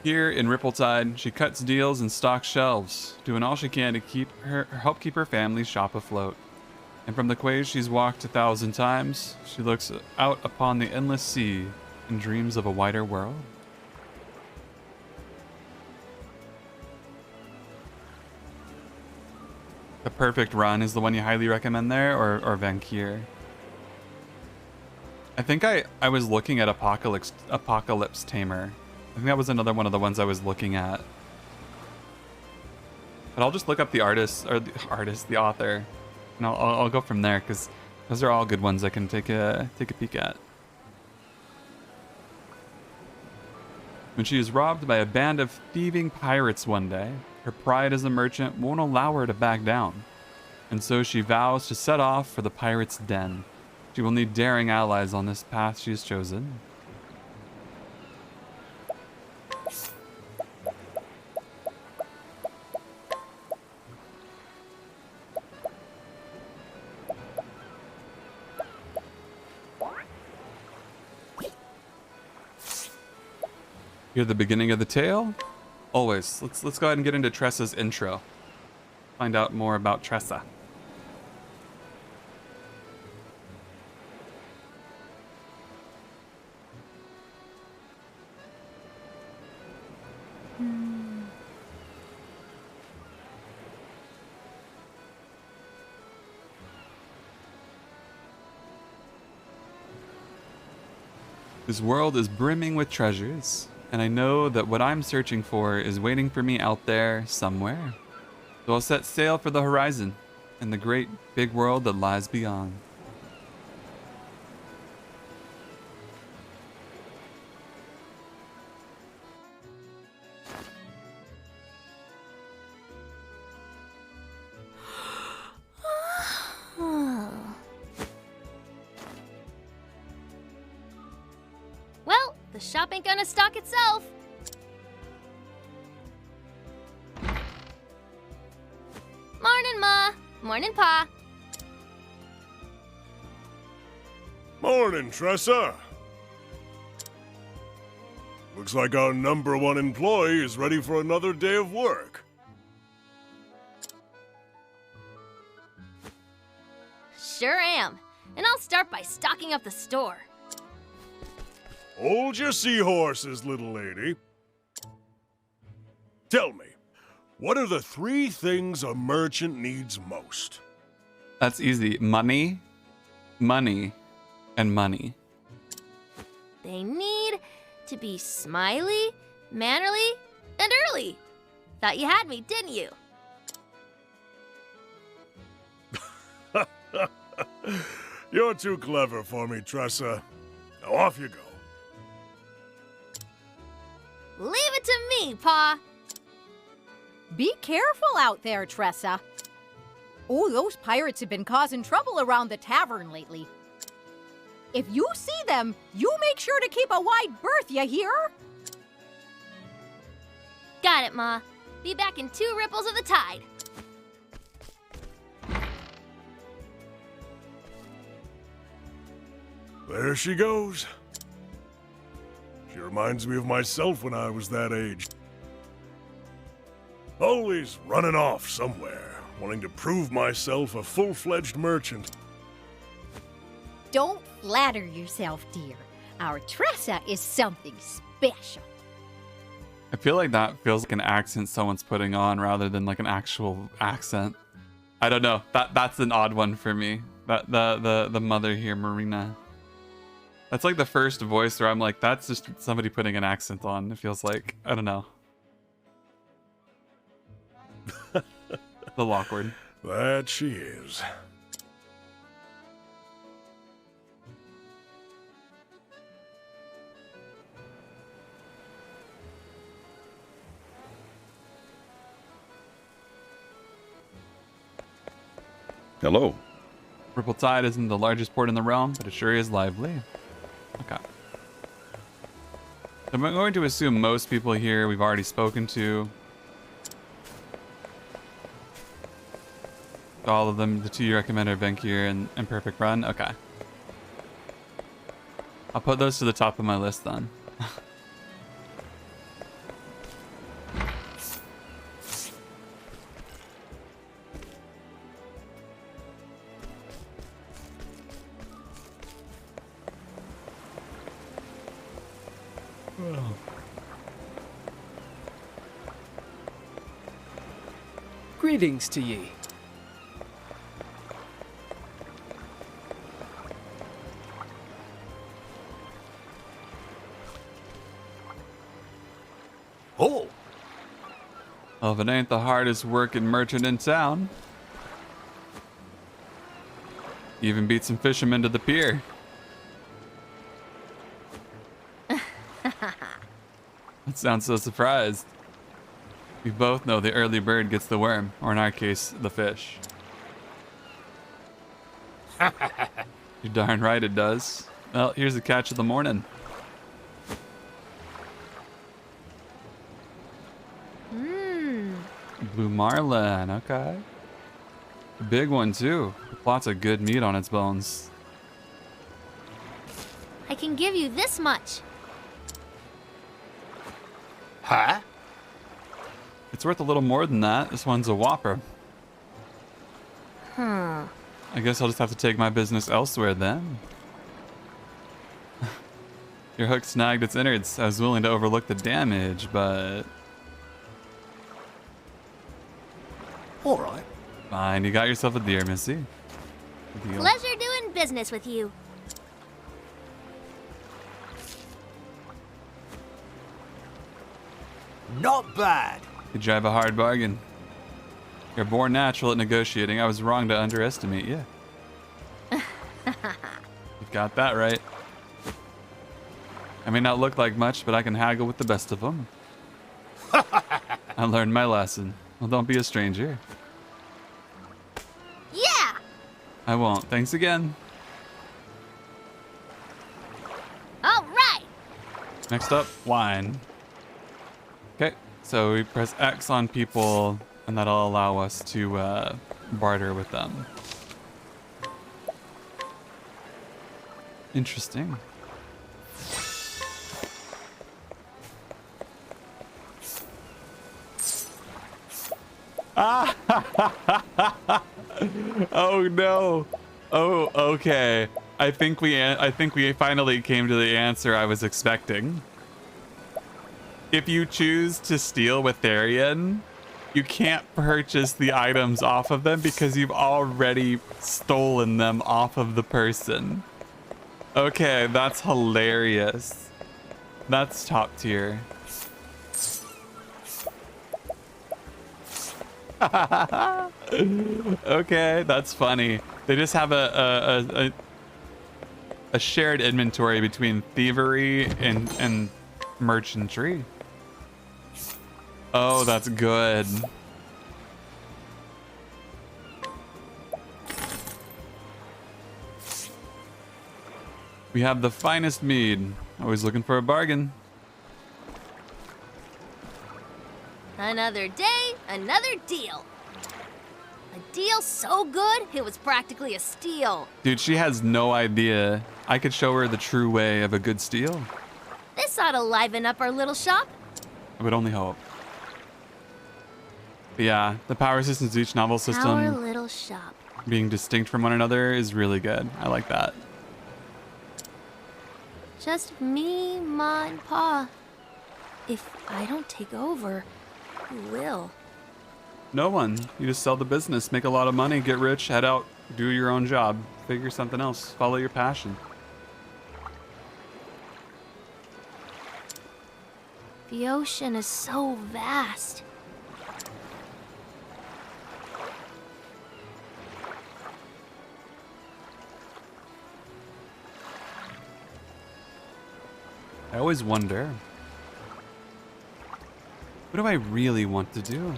S1: Here in Rippletide, she cuts deals and stocks shelves, doing all she can to help keep her family's shop afloat. And from the quays she's walked 1,000 times, she looks out upon the endless sea and dreams of a wider world. The perfect run is the one you highly recommend there, or Vankir? I think I was looking at Apocalypse Tamer. I think that was another one of the ones I was looking at. But I'll just look up the artist, or the author, and I'll go from there, because those are all good ones I can take a peek at. When she is robbed by a band of thieving pirates one day, her pride as a merchant won't allow her to back down, and so she vows to set off for the pirates' den. She will need daring allies on this path she has chosen. Hear the beginning of the tale? Always. Let's go ahead and get into Tressa's intro. Find out more about Tressa. This world is brimming with treasures, and I know that what I'm searching for is waiting for me out there somewhere. So I'll set sail for the horizon and the great big world that lies beyond.
S4: Well, the shop ain't gonna stock itself. Morning, Ma. Morning, Pa.
S2: Morning, Tressa. Looks like our #1 employee is ready for another day of work.
S4: Sure am. And I'll start by stocking up the store.
S2: Hold your seahorses, little lady. Tell me, what are the 3 things a merchant needs most?
S1: That's easy. Money, money, and money.
S4: They need to be smiley, mannerly, and early. Thought you had me, didn't you?
S2: You're too clever for me, Tressa. Now off you go.
S4: Leave it to me, Pa.
S8: Be careful out there, Tressa. Oh, those pirates have been causing trouble around the tavern lately. If you see them, you make sure to keep a wide berth, you hear?
S4: Got it, Ma. Be back in 2 ripples of the tide.
S2: There she goes. She reminds me of myself when I was that age. Always running off somewhere, wanting to prove myself a full-fledged merchant.
S8: Don't flatter yourself, dear. Our Tressa is something special.
S1: I feel like that feels like an accent someone's putting on rather than like an actual accent. I don't know. That's an odd one for me. That the mother here, Marina. That's like the first voice where I'm like, that's just somebody putting an accent on. It feels like, I don't know. A little awkward.
S2: That she is.
S6: Hello.
S1: Ripple Tide isn't the largest port in the realm, but it sure is lively. Okay. So I'm going to assume most people here we've already spoken to. All of them, the 2 you recommend are Venkir and Perfect Run. Okay. I'll put those to the top of my list then.
S7: Greetings to ye.
S2: Oh!
S1: Well, if it ain't the hardest working merchant in town. You even beat some fishermen to the pier. That sounds so surprised. We both know the early bird gets the worm, or in our case, the fish. You're darn right it does. Well, here's the catch of the morning. Blue marlin, okay. A big one too. Lots of good meat on its bones.
S4: I can give you this much.
S5: Huh?
S1: It's worth a little more than that. This one's a whopper. I guess I'll just have to take my business elsewhere then. Your hook snagged its innards. I was willing to overlook the damage, but...
S2: All right.
S1: Fine, you got yourself a deer, Missy. Good deal.
S4: Pleasure doing business with you.
S9: Not bad.
S1: You drive a hard bargain. You're born natural at negotiating. I was wrong to underestimate you. You've got that right. I may not look like much, but I can haggle with the best of them. I learned my lesson. Well, don't be a stranger.
S4: Yeah!
S1: I won't. Thanks again.
S4: All right!
S1: Next up, wine. Okay, so we press X on people, and that'll allow us to barter with them. Interesting. Oh no. Oh, okay. I think we finally came to the answer I was expecting. If you choose to steal with Therian, you can't purchase the items off of them because you've already stolen them off of the person. Okay, that's hilarious. That's top tier. Okay, that's funny. They just have a shared inventory between thievery and merchantry. Oh, that's good. We have the finest mead. Always looking for a bargain.
S4: Another day, another deal. A deal so good, it was practically a steal.
S1: Dude, she has no idea. I could show her the true way of a good steal.
S4: This ought to liven up our little shop.
S1: I would only hope. But yeah, the power systems of each novel
S4: Our
S1: system
S4: little shop.
S1: being distinct from one another is really good. I like that.
S4: Just me, Ma, and Pa. If I don't take over, who will?
S1: No one. You just sell the business, make a lot of money, get rich, head out, do your own job, figure something else, follow your passion.
S4: The ocean is so vast.
S1: I always wonder, what do I really want to do?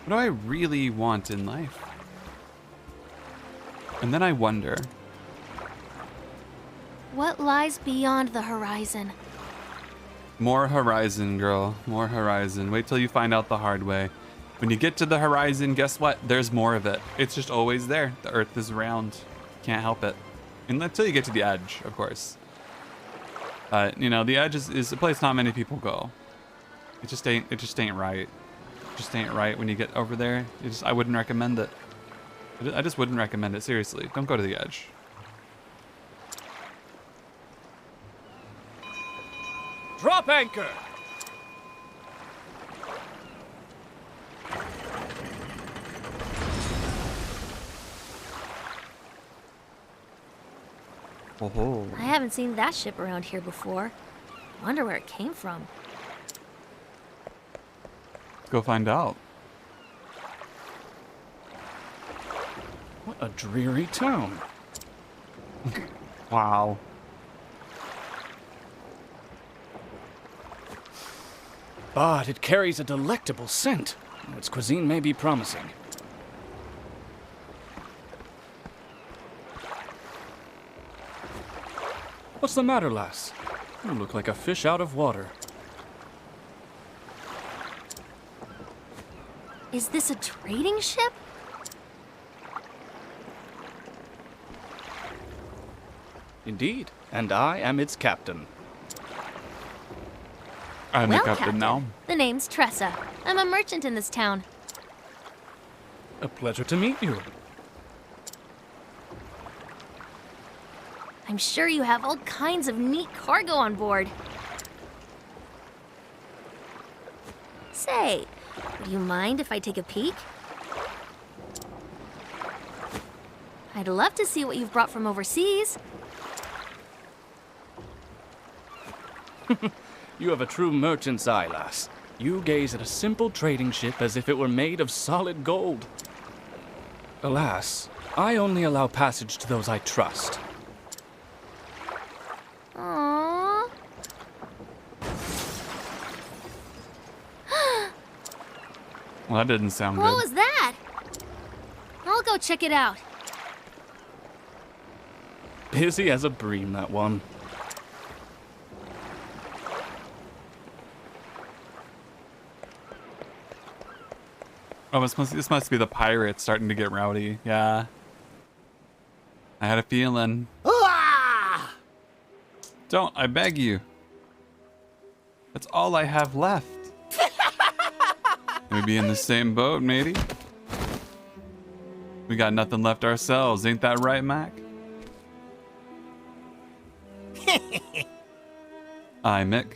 S1: What do I really want in life? And then I wonder,
S4: What lies beyond the horizon?
S1: more horizon, girl, more horizon. Wait till you find out the hard way. When you get to the horizon, guess what? There's more of it. It's just always there. The earth is round. Can't help it. And until you get to the edge, of course. You know, the edge is a place not many people go. It just ain't right. It just ain't right when you get over there. I wouldn't recommend it. I just wouldn't recommend it, seriously. Don't go to the edge.
S5: Drop anchor!
S1: Oh,
S4: I haven't seen that ship around here before. Wonder where it came from.
S1: let's go find out.
S7: What a dreary town.
S1: Wow.
S7: But it carries a delectable scent. Its cuisine may be promising. What's the matter, lass? You look like a fish out of water.
S4: Is this a trading ship?
S7: Indeed, and I am its captain.
S1: I'm
S4: Well,
S1: the captain now.
S4: The name's Tressa. I'm a merchant in this town.
S7: A pleasure to meet you.
S4: I'm sure you have all kinds of neat cargo on board. Say, would you mind if I take a peek? I'd love to see what you've brought from overseas.
S7: You have a true merchant's eye, lass. You gaze at a simple trading ship as if it were made of solid gold. Alas, I only allow passage to those I trust.
S4: Aww.
S1: Well, that didn't sound
S4: What
S1: good.
S4: was that? I'll go check it out.
S7: Busy as a bream, that one.
S1: Oh, this must be the pirates starting to get rowdy. Yeah. I had a feeling. Don't, I beg you. That's all I have left. We be in the same boat, matey. We got nothing left ourselves, ain't that right, Mac? Aye, Mick.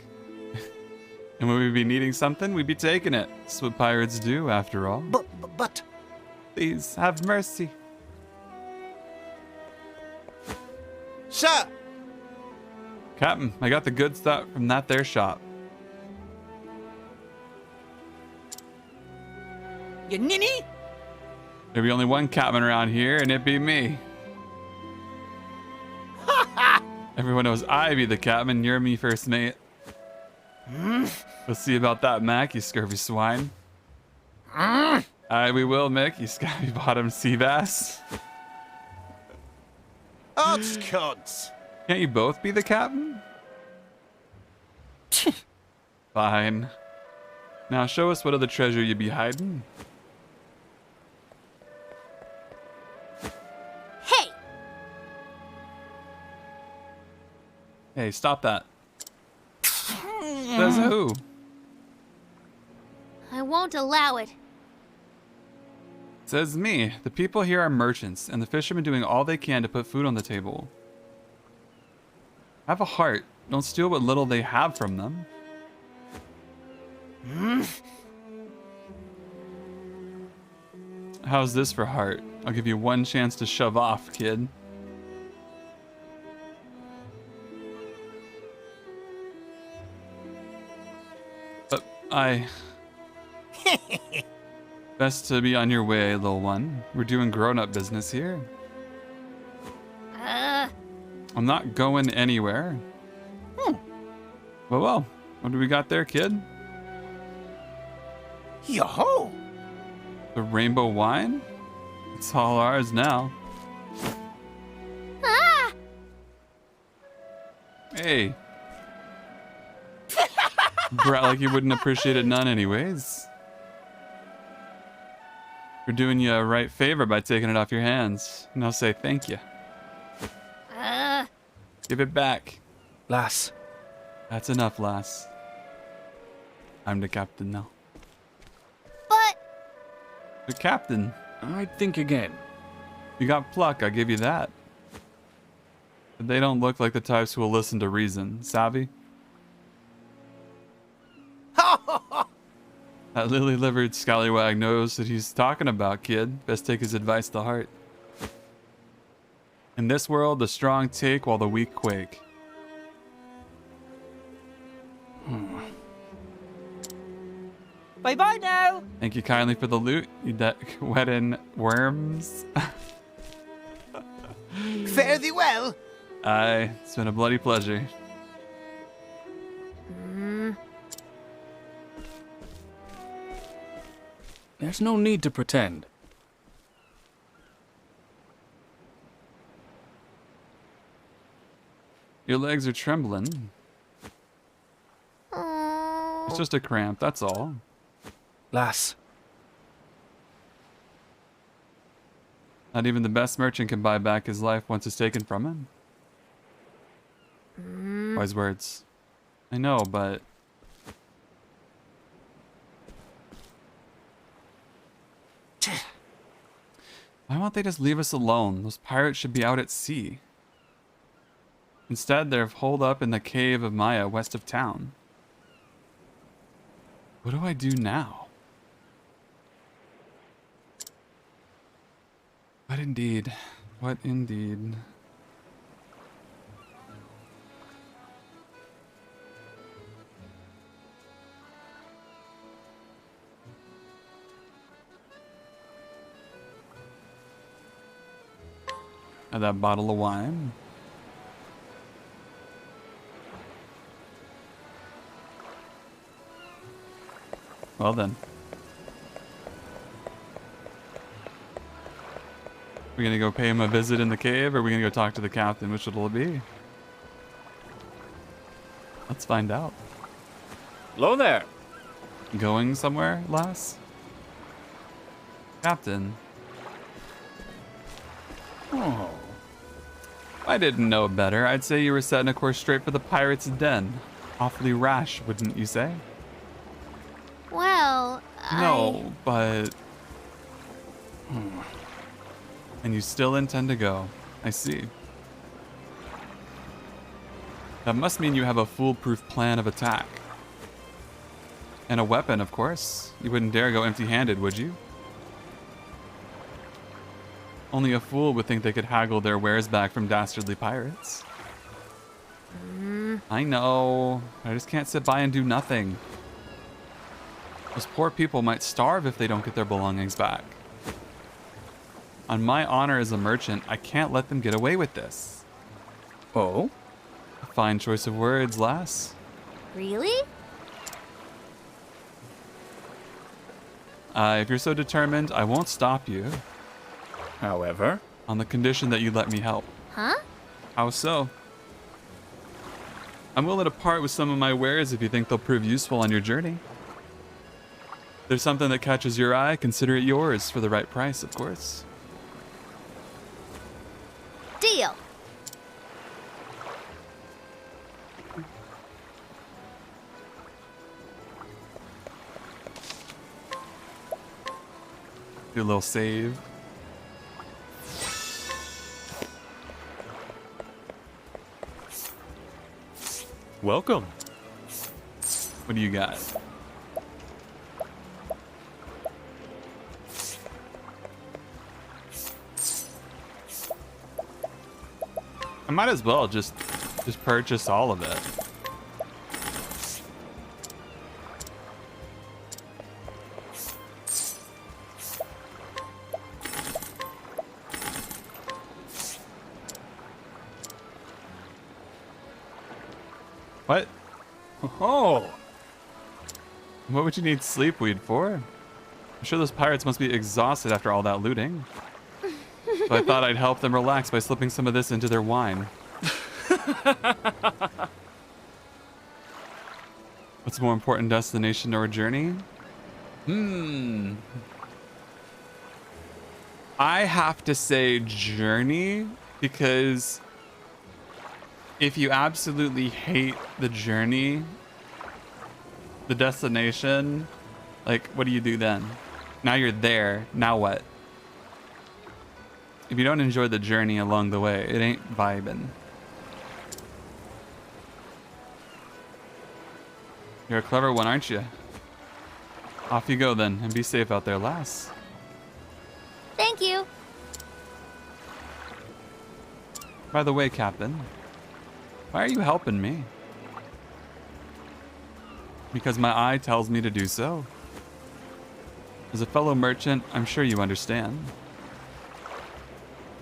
S1: And when we be needing something, we be taking it. That's what pirates do, after all.
S9: But...
S1: Please, have mercy.
S9: Sir!
S1: Captain, I got the good stuff from that there shop.
S9: You ninny?
S1: There be only one captain around here, and it be me. Everyone knows I be the captain, you're me first mate. We'll see about that, Mac, you scurvy swine. Aye, we will, Mick, you scabby bottom sea bass.
S9: Odds cods.
S1: Can't you both be the captain? Fine. Now show us what other treasure you be hiding.
S4: Hey!
S1: Hey, stop that. Says who?
S4: I won't allow it.
S1: Says me. The people here are merchants, and the fishermen doing all they can to put food on the table. Have a heart. Don't steal what little they have from them. How's this for heart? I'll give you one chance to shove off, kid. But Best to be on your way, little one. We're doing grown-up business here. I'm not going anywhere. Well, what do we got there, kid?
S9: Yo-ho!
S1: The rainbow wine? It's all ours now.
S4: Ah!
S1: Hey. Brat like you wouldn't appreciate it none anyways. We're doing you a right favor by taking it off your hands. And I'll say thank you. Give it back.
S7: Lass,
S1: That's enough, lass. I'm the captain now.
S4: But
S1: The captain.
S7: I'd think again.
S1: You got pluck, I give you that. But they don't look like the types who will listen to reason. Savvy? That lily-livered scallywag knows what he's talking about, kid. Best take his advice to heart. In this world, the strong take while the weak quake.
S9: Bye-bye now!
S1: Thank you kindly for the loot, you wet-in worms.
S9: Fare thee well!
S1: Aye, it's been a bloody pleasure.
S7: There's no need to pretend.
S1: Your legs are trembling. It's just a cramp, that's all.
S7: Lass,
S1: Not even the best merchant can buy back his life once it's taken from him. Wise words. I know, but... Why won't they just leave us alone? Those pirates should be out at sea. Instead, they're holed up in the cave of Maya west of town. What do I do now? What indeed? What indeed? Have that bottle of wine. Well then. We're gonna go pay him a visit in the cave, or are we gonna go talk to the captain? Which will it be? Let's find out.
S7: Hello there.
S1: Going somewhere, lass? Captain.
S7: Oh.
S1: I didn't know better. I'd say you were setting a course straight for the pirate's den. Awfully rash, wouldn't you say?
S4: Well,
S1: No, but... And you still intend to go. I see. That must mean you have a foolproof plan of attack. And a weapon, of course. You wouldn't dare go empty-handed, would you? Only a fool would think they could haggle their wares back from dastardly pirates. I know. I just can't sit by and do nothing. Those poor people might starve if they don't get their belongings back. On my honor as a merchant, I can't let them get away with this.
S7: Oh?
S1: A fine choice of words, lass.
S4: really?
S1: If you're so determined, I won't stop you.
S7: However?
S1: On the condition that you let me help.
S4: Huh?
S1: How so? I'm willing to part with some of my wares if you think they'll prove useful on your journey. If there's something that catches your eye, consider it yours for the right price, of course.
S4: Deal.
S1: Do a little save.
S10: Welcome.
S1: What do you got? I might as well just purchase all of it. What?
S7: Oh.
S1: What would you need sleep weed for? I'm sure those pirates must be exhausted after all that looting. So I thought I'd help them relax by slipping some of this into their wine. What's a more important destination or journey? I have to say journey, because if you absolutely hate the journey, the destination, like, what do you do then? Now you're there, now what? If you don't enjoy the journey along the way, it ain't vibin'. You're a clever one, aren't you? Off you go then, and be safe out there, lass.
S4: Thank you.
S1: By the way, Captain, why are you helping me? Because my eye tells me to do so. As a fellow merchant, I'm sure you understand.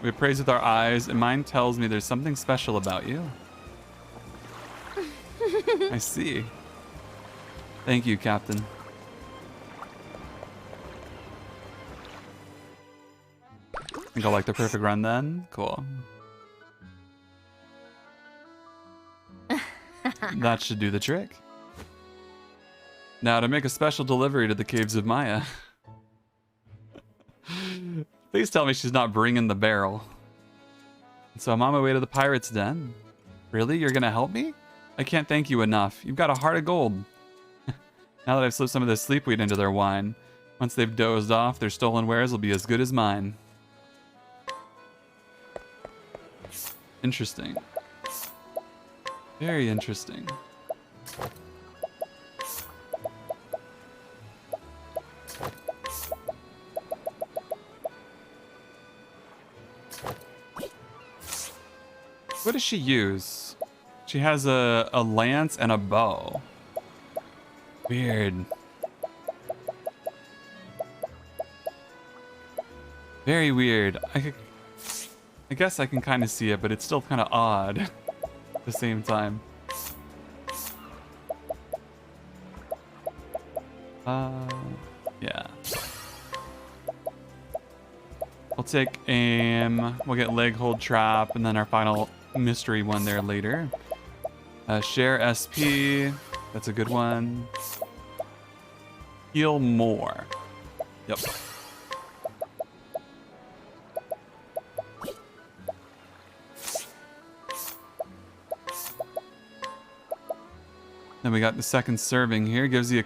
S1: We appraise with our eyes, and mine tells me there's something special about you. I see. Thank you, Captain. Think I'll like the perfect run then? Cool. That should do the trick. Now to make a special delivery to the caves of Maya. Please tell me she's not bringing the barrel. So I'm on my way to the pirate's den. Really? You're gonna help me? I can't thank you enough. You've got a heart of gold. Now that I've slipped some of this sleepweed into their wine, once they've dozed off, their stolen wares will be as good as mine. Interesting. Very interesting. What does she use? She has a lance and a bow. Weird. Very weird. I guess I can kind of see it, but it's still kind of odd at the same time. Yeah. We'll take aim. We'll get leg hold trap, and then our final mystery one there later. Share SP. That's a good one. Heal more. Yep. Then we got the second serving here. Gives the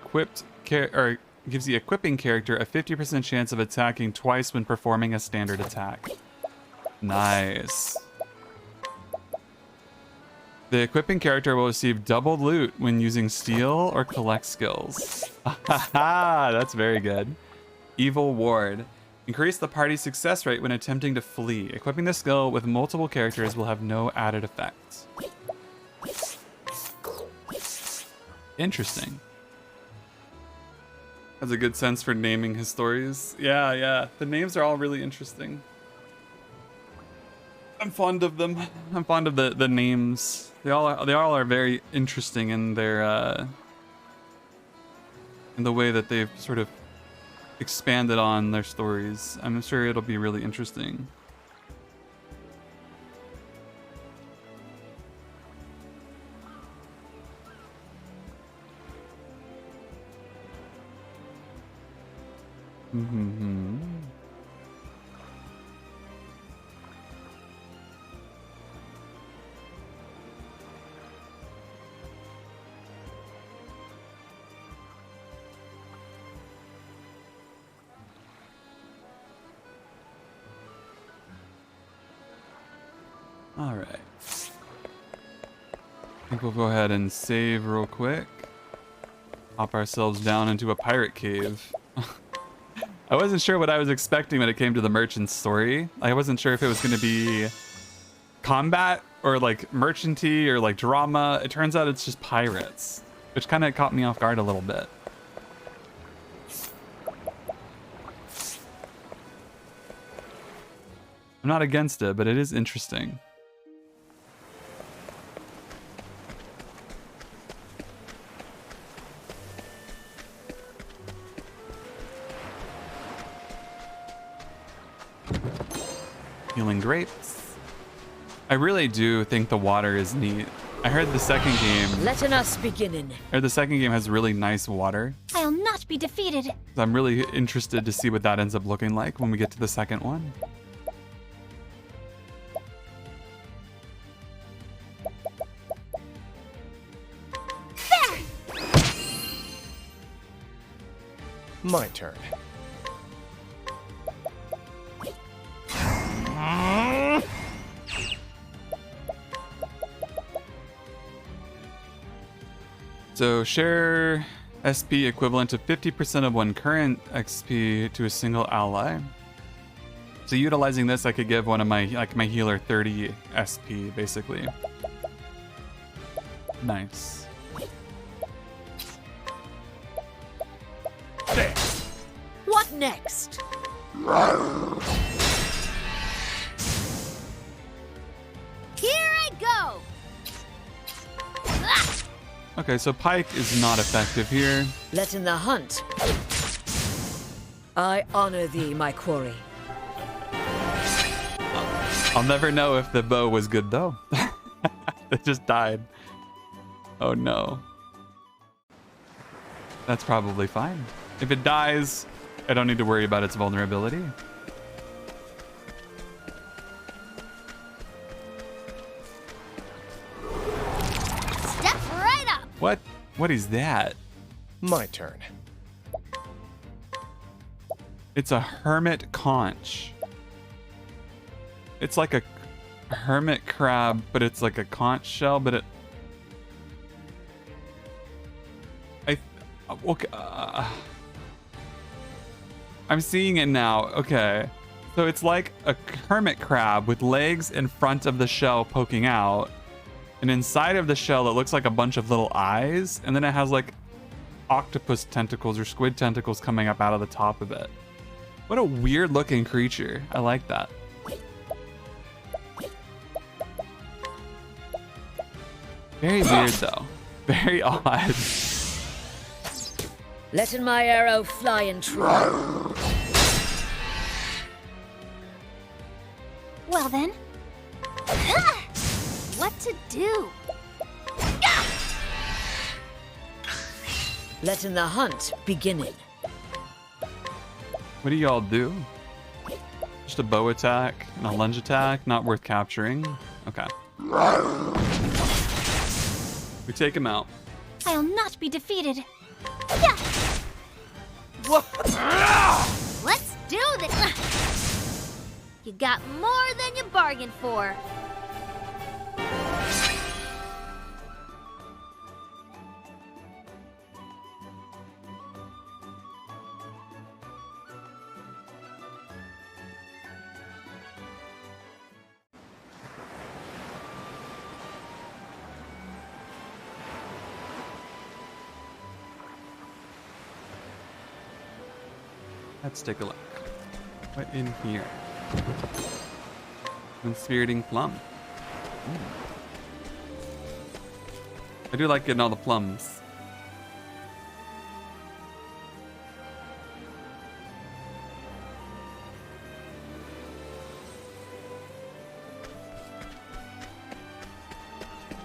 S1: gives the equipping character a 50% chance of attacking twice when performing a standard attack. Nice. The equipping character will receive double loot when using steal or collect skills. That's very good. Evil Ward. Increase the party's success rate when attempting to flee. Equipping the skill with multiple characters will have no added effects. Interesting. Has a good sense for naming his stories. Yeah. The names are all really interesting. I'm fond of them. I'm fond of the names. They all are very interesting in their in the way that they've sort of expanded on their stories. I'm sure it'll be really interesting. All right. I think we'll go ahead and save real quick. Hop ourselves down into a pirate cave. I wasn't sure what I was expecting when it came to the merchant story. I wasn't sure if it was going to be combat or like merchanty or like drama. It turns out it's just pirates, which kind of caught me off guard a little bit. I'm not against it, but it is interesting. Healing grapes. I really do think the water is neat. I heard the second game.
S3: Letting us beginning.
S1: I heard the second game has really nice water.
S4: I'll not be defeated.
S1: So I'm really interested to see what that ends up looking like when we get to the second one.
S5: My turn.
S1: So share SP equivalent to 50% of one current XP to a single ally. So utilizing this, I could give one of my healer 30 SP basically. Nice.
S3: What next?
S4: Here I go.
S1: Okay, so pike is not effective here.
S3: Letting the hunt. I honor thee, my quarry.
S1: I'll never know if the bow was good though. It just died. Oh no. That's probably fine. If it dies, I don't need to worry about its vulnerability.
S4: Step right up.
S1: What? What is that?
S5: My turn.
S1: It's a hermit conch. It's like a hermit crab, but it's like a conch shell, but it... Okay, I'm seeing it now. Okay. So it's like a hermit crab with legs in front of the shell poking out. And inside of the shell, it looks like a bunch of little eyes. And then it has like octopus tentacles or squid tentacles coming up out of the top of it. What a weird looking creature. I like that. Very weird though. Very odd.
S3: Letting my arrow fly and true.
S4: Well then. What to do?
S3: Letting the hunt beginning.
S1: What do y'all do? Just a bow attack and a lunge attack, not worth capturing. Okay. We take him out.
S4: I'll not be defeated. Yeah. Let's do this. You got more than you bargained for.
S1: Let's take a look. What in here? Inspiriting plum. I do like getting all the plums.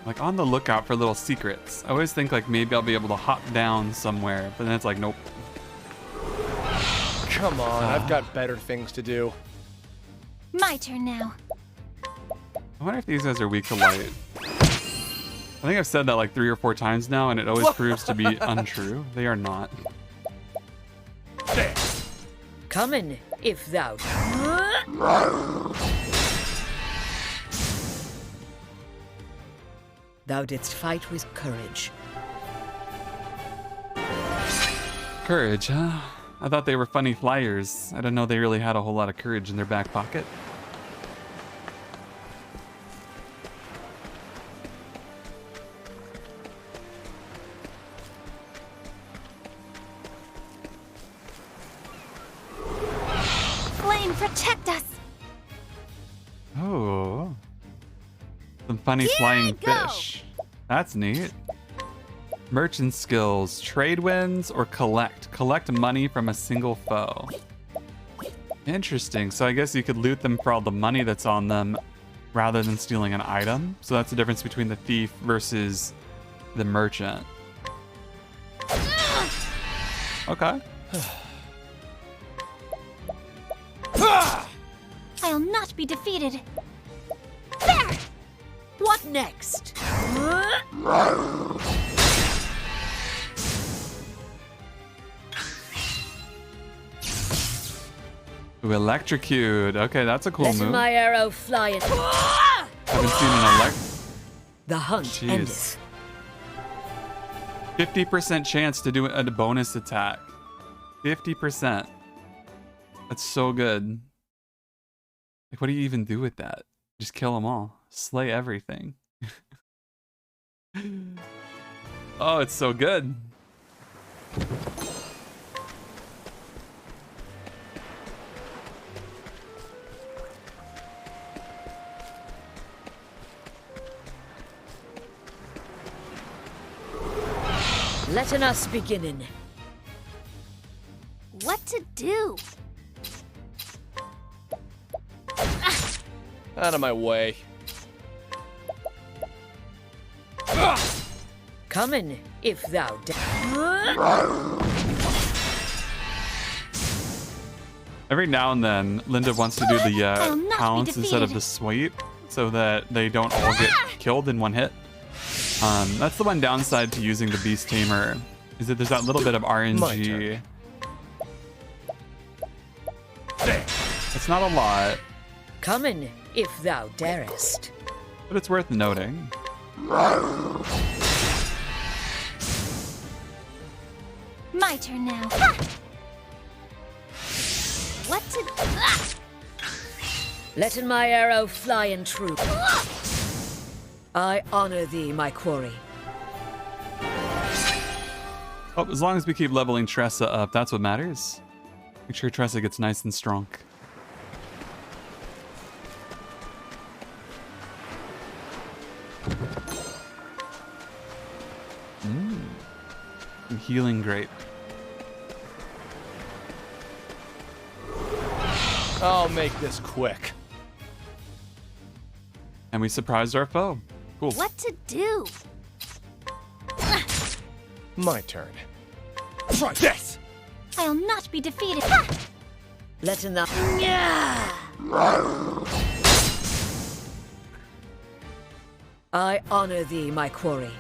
S1: Like on the lookout for little secrets. I always think like maybe I'll be able to hop down somewhere, but then it's like nope.
S5: Come on, I've got better things to do.
S4: My turn now.
S1: I wonder if these guys are weak to light. I think I've said that like 3 or 4 times now, and it always proves to be untrue. They are not.
S3: Coming, if thou. Thou didst fight with courage.
S1: Courage, huh? I thought they were funny flyers. I didn't know they really had a whole lot of courage in their back pocket.
S4: Flame, protect us.
S1: Oh. Some funny flying fish. That's neat. Merchant skills, trade wins, or collect. Collect money from a single foe. Interesting. So I guess you could loot them for all the money that's on them rather than stealing an item. So that's the difference between the thief versus the merchant. Okay.
S4: I'll not be defeated. There!
S3: What next?
S1: Ooh, electrocute. Okay, that's a cool
S3: Letting
S1: move.
S3: my arrow fly and
S1: Haven't seen an
S3: the hunt
S1: Jeez.
S3: endeth.
S1: 50% chance to do a bonus attack. 50%. That's so good. Like, what do you even do with that? Just kill them all. Slay everything. Oh, it's so good.
S3: Letting us beginning.
S4: What to do?
S5: Out of my way.
S3: Coming, if thou
S1: Every now and then, Linda wants to do the
S4: I'll not be
S1: pounce instead of
S4: defeated.
S1: the sweep so that they don't all get killed in one hit. That's the one downside to using the Beast Tamer, is that there's that little bit of RNG. It's not a lot,
S3: coming, if thou darest.
S1: but it's worth noting.
S4: My turn now. What to
S3: Letting my arrow fly and true. I honor thee, my quarry.
S1: Oh, as long as we keep leveling Tressa up, that's what matters. Make sure Tressa gets nice and strong. healing grape.
S5: I'll make this quick.
S1: And we surprised our foe. Cool.
S4: What to do?
S5: My turn. Try this!
S4: I'll not be defeated.
S3: Let in the... I honor thee, my quarry.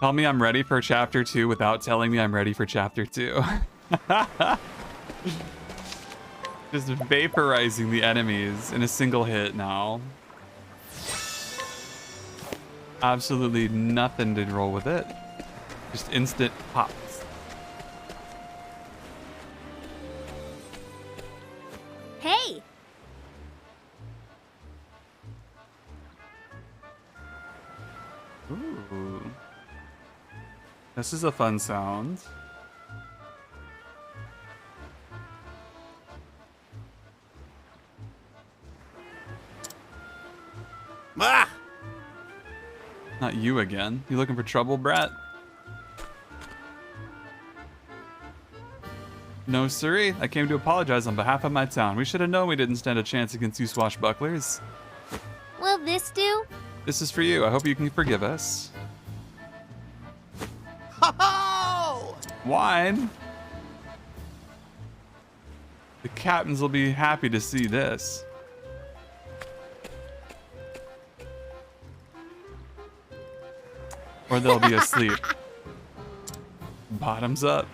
S1: Tell me I'm ready for chapter 2 without telling me I'm ready for chapter 2. Just vaporizing the enemies in a single hit now. Absolutely nothing to roll with it. Just instant pops.
S4: Hey!
S1: Ooh. This is a fun sound.
S9: Ah!
S1: Not you again. You looking for trouble, brat? No, siree. I came to apologize on behalf of my town. We should have known we didn't stand a chance against you swashbucklers.
S4: Will this do?
S1: This is for you. I hope you can forgive us.
S9: Ho-ho!
S1: Wine? The captains will be happy to see this. Or they'll be asleep. Bottoms up.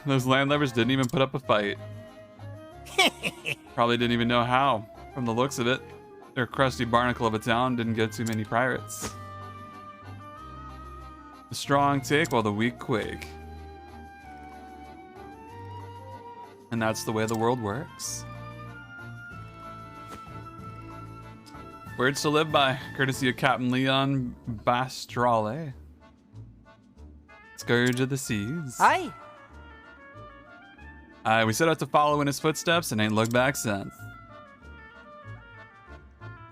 S1: Those landlubbers didn't even put up a fight. Probably didn't even know how. From the looks of it, their crusty barnacle of a town didn't get too many pirates. The strong take while the weak quake. And that's the way the world works. Words to live by, courtesy of Captain Leon Bastrale. Scourge of the Seas.
S9: Aye.
S1: We set out to follow in his footsteps and ain't looked back since.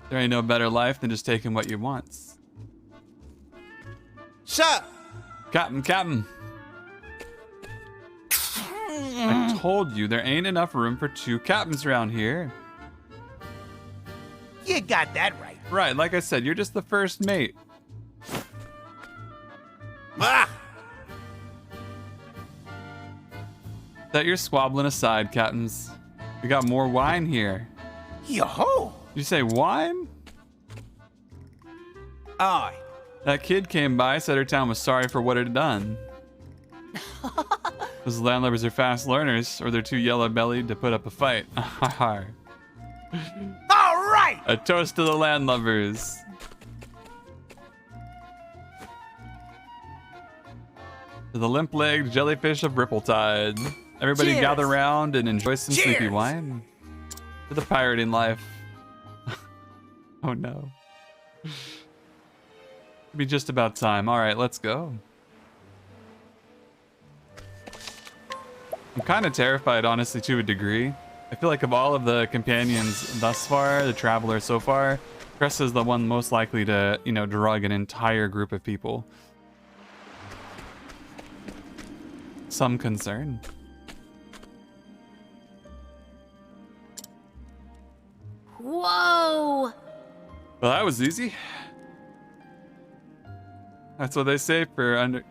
S1: There ain't no better life than just taking what you want.
S9: Sir!
S1: Captain. I told you there ain't enough room for 2 captains around here.
S9: You got that right.
S1: Right, like I said, you're just the first mate.
S9: Ah!
S1: That you're squabbling aside, captains. We got more wine here.
S9: Yo-ho!
S1: Did you say wine?
S9: Aye.
S1: That kid came by, said her town was sorry for what it had done. Those landlubbers are fast learners, or they're too yellow-bellied to put up a fight.
S9: All right!
S1: A toast to the landlubbers. To the limp-legged jellyfish of Rippletide. Everybody
S9: Cheers.
S1: gather around and enjoy some sleepy
S9: Cheers.
S1: wine. To the pirating life. Oh no. It'll be just about time. All right, let's go. I'm kind of terrified, honestly, to a degree. I feel like of all of the companions thus far, the travelers so far, Cress is the one most likely to, drug an entire group of people. Some concern.
S4: Whoa!
S1: Well, that was easy. That's what they say for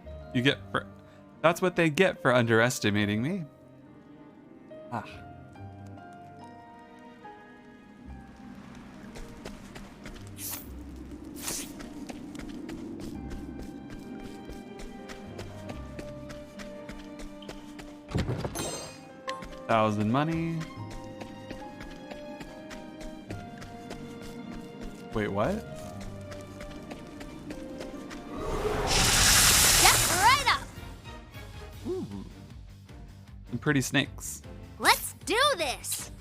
S1: that's what they get for underestimating me. Ah. $1,000 money. Wait, what?
S4: Step right up!
S1: Ooh. Some pretty snakes.
S4: Let's do this!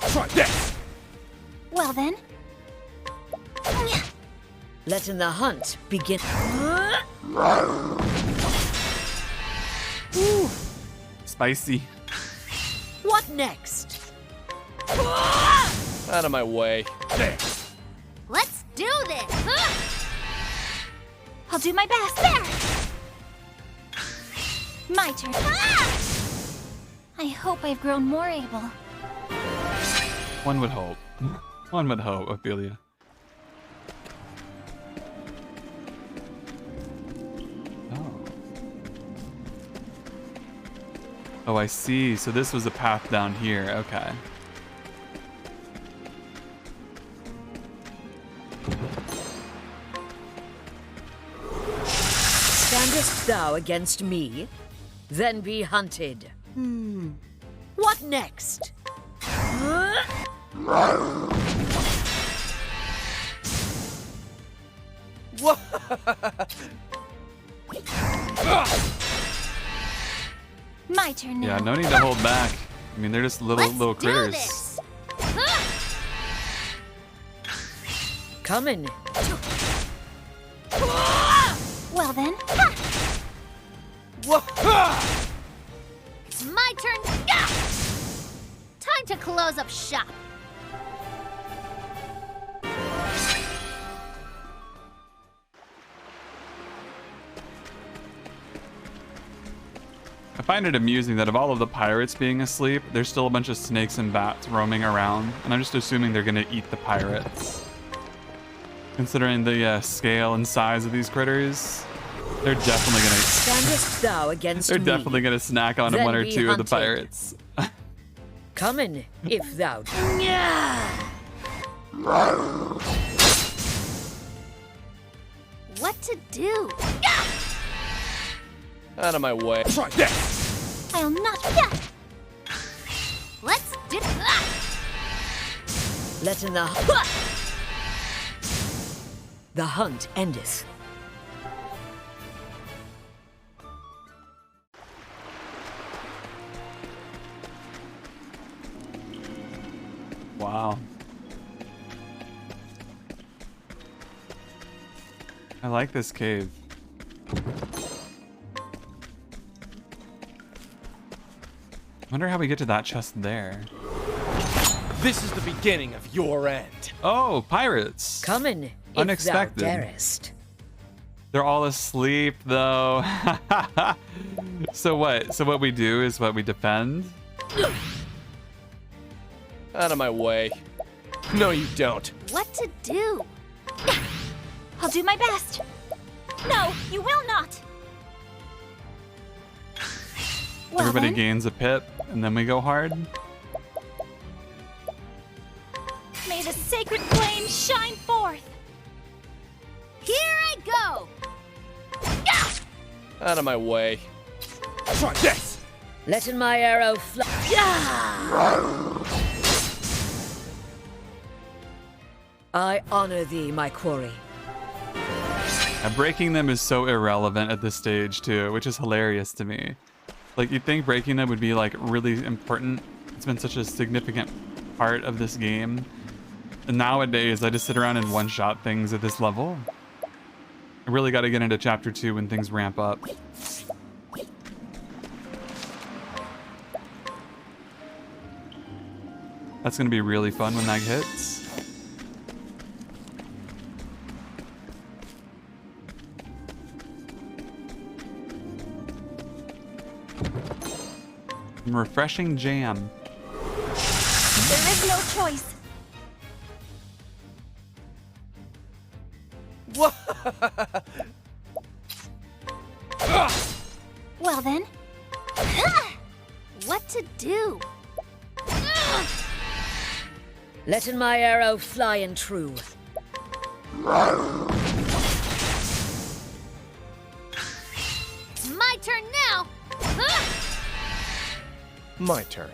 S5: Try this!
S4: Well then.
S3: Letting the hunt begin. Ooh,
S1: Spicy.
S3: what next?
S5: Out of my way.
S4: Let's do this!
S11: I'll do my best. There! My turn. I hope I've grown more able.
S1: One would hope. One would hope, Ophelia. Oh. Oh, I see. So this was a path down here. Okay.
S3: Standest thou against me? Then be hunted. What next?
S11: My turn now.
S1: Yeah, no need to hold back. I mean, they're just little
S4: Let's
S1: little
S4: do
S1: critters.
S4: this.
S3: Coming.
S11: Well then.
S4: It's my turn. Yeah! Time to close up shop.
S1: I find it amusing that of all of the pirates being asleep, there's still a bunch of snakes and bats roaming around, and I'm just assuming they're gonna eat the pirates. Considering the scale and size of these critters, they're definitely gonna.
S3: Standest thou against
S1: They're
S3: me?
S1: definitely gonna snack on
S3: Then
S1: one or
S3: be
S1: two of the
S3: hunted.
S1: pirates.
S3: Coming, if thou.
S4: What to do?
S5: Out of my way.
S2: Try this!
S11: I'll not. Yeah.
S4: Let's do.
S3: Let in the hunt endeth.
S1: Wow. I like this cave. Wonder how we get to that chest there.
S5: This is the beginning of your end.
S1: Oh, pirates!
S3: Coming, if
S1: Unexpected.
S3: thou darest.
S1: They're all asleep though. So what? So what we do is what we defend?
S5: Out of my way. No, you don't.
S4: What to do?
S11: I'll do my best. No, you will not. Well,
S1: Everybody
S11: then.
S1: gains a pip, and then we go hard.
S11: May the sacred flame shine forth.
S4: Here I go.
S5: Out of my way.
S2: Try this!
S3: Letting my arrow fly. I honor thee, my quarry.
S1: And breaking them is so irrelevant at this stage too, which is hilarious to me. Like, you'd think breaking them would be like really important. It's been such a significant part of this game. And nowadays, I just sit around and one-shot things at this level. I really got to get into chapter 2 when things ramp up. That's gonna be really fun when that hits. Some refreshing jam.
S11: There is no choice. Well then.
S4: What to do?
S3: Letting my arrow fly and true.
S4: It's my turn now.
S5: My turn.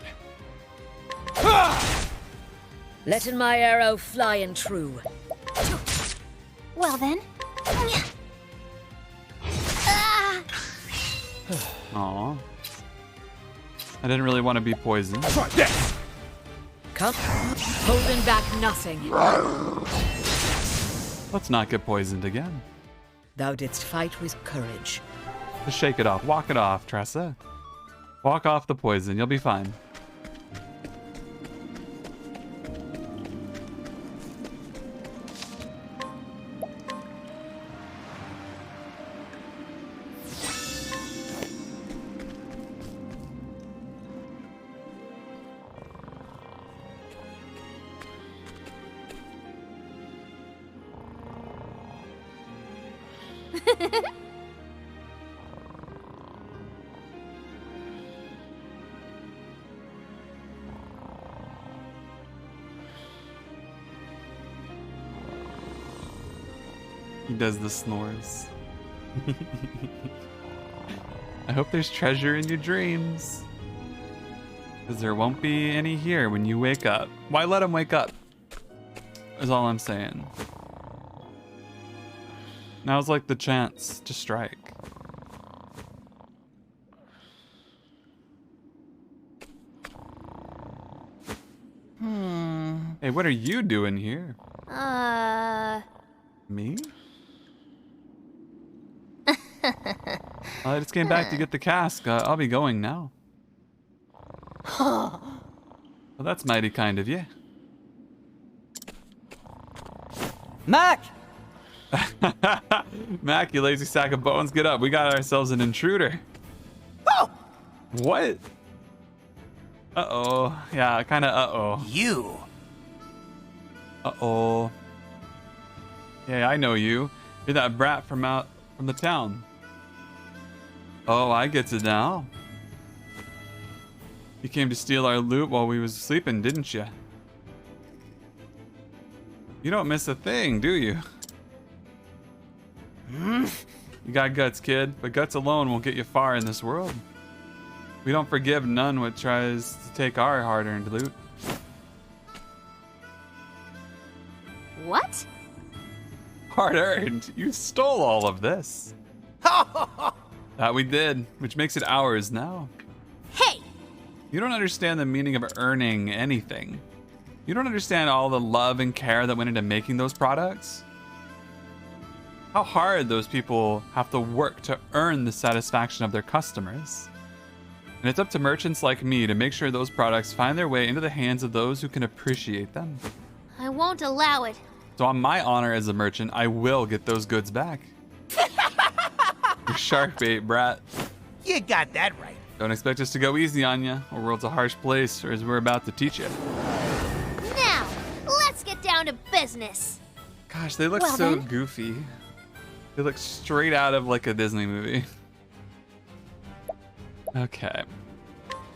S3: Letting my arrow fly and true.
S11: Well then.
S1: Aw. I didn't really want to be poisoned.
S2: Try this!
S3: Come, holding back nothing.
S1: Let's not get poisoned again.
S3: Thou didst fight with courage.
S1: Just shake it off. Walk it off, Tressa. Walk off the poison. You'll be fine. He does the snores. I hope there's treasure in your dreams. Because there won't be any here when you wake up. Why let him wake up? Is all I'm saying. Now's like the chance to strike. Hey, what are you doing here? Me? I just came back to get the cask. I'll be going now. Well, that's mighty kind of you.
S9: Mac!
S1: Mac, you lazy sack of bones, get up. We got ourselves an intruder.
S9: Oh!
S1: What? Uh-oh. Yeah, kind of uh-oh.
S9: You!
S1: Uh-oh. Yeah, I know you. You're that brat from the town. Oh, I get it now. You came to steal our loot while we was sleeping, didn't you? You don't miss a thing, do you? You got guts, kid, but guts alone won't get you far in this world. We don't forgive none what tries to take our hard-earned loot.
S4: What?
S1: Hard-earned? You stole all of this. That we did, which makes it ours now.
S4: Hey!
S1: You don't understand the meaning of earning anything. You don't understand all the love and care that went into making those products. How hard those people have to work to earn the satisfaction of their customers. And it's up to merchants like me to make sure those products find their way into the hands of those who can appreciate them.
S4: I won't allow it.
S1: So on my honor as a merchant, I will get those goods back. You shark bait, brat.
S9: You got that right.
S1: Don't expect us to go easy on you. Our world's a harsh place, or as we're about to teach you.
S4: Now, let's get down to business.
S1: Gosh, they look
S4: Well
S1: so
S4: then.
S1: goofy. They look straight out of like a Disney movie. Okay.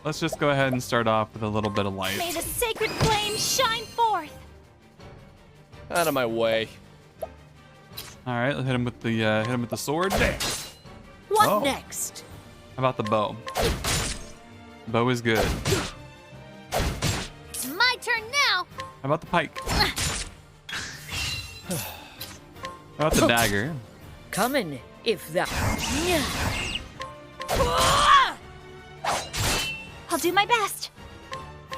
S1: Let's just go ahead and start off with a little bit of light.
S11: May the sacred flame shine forth.
S5: Out of my way.
S1: All right, let's hit him with the sword.
S3: What
S1: Oh.
S3: next?
S1: How about the bow? Bow is good.
S4: It's my turn now.
S1: How about the pike? How about the dagger?
S3: Coming, if that.
S11: I'll do my best.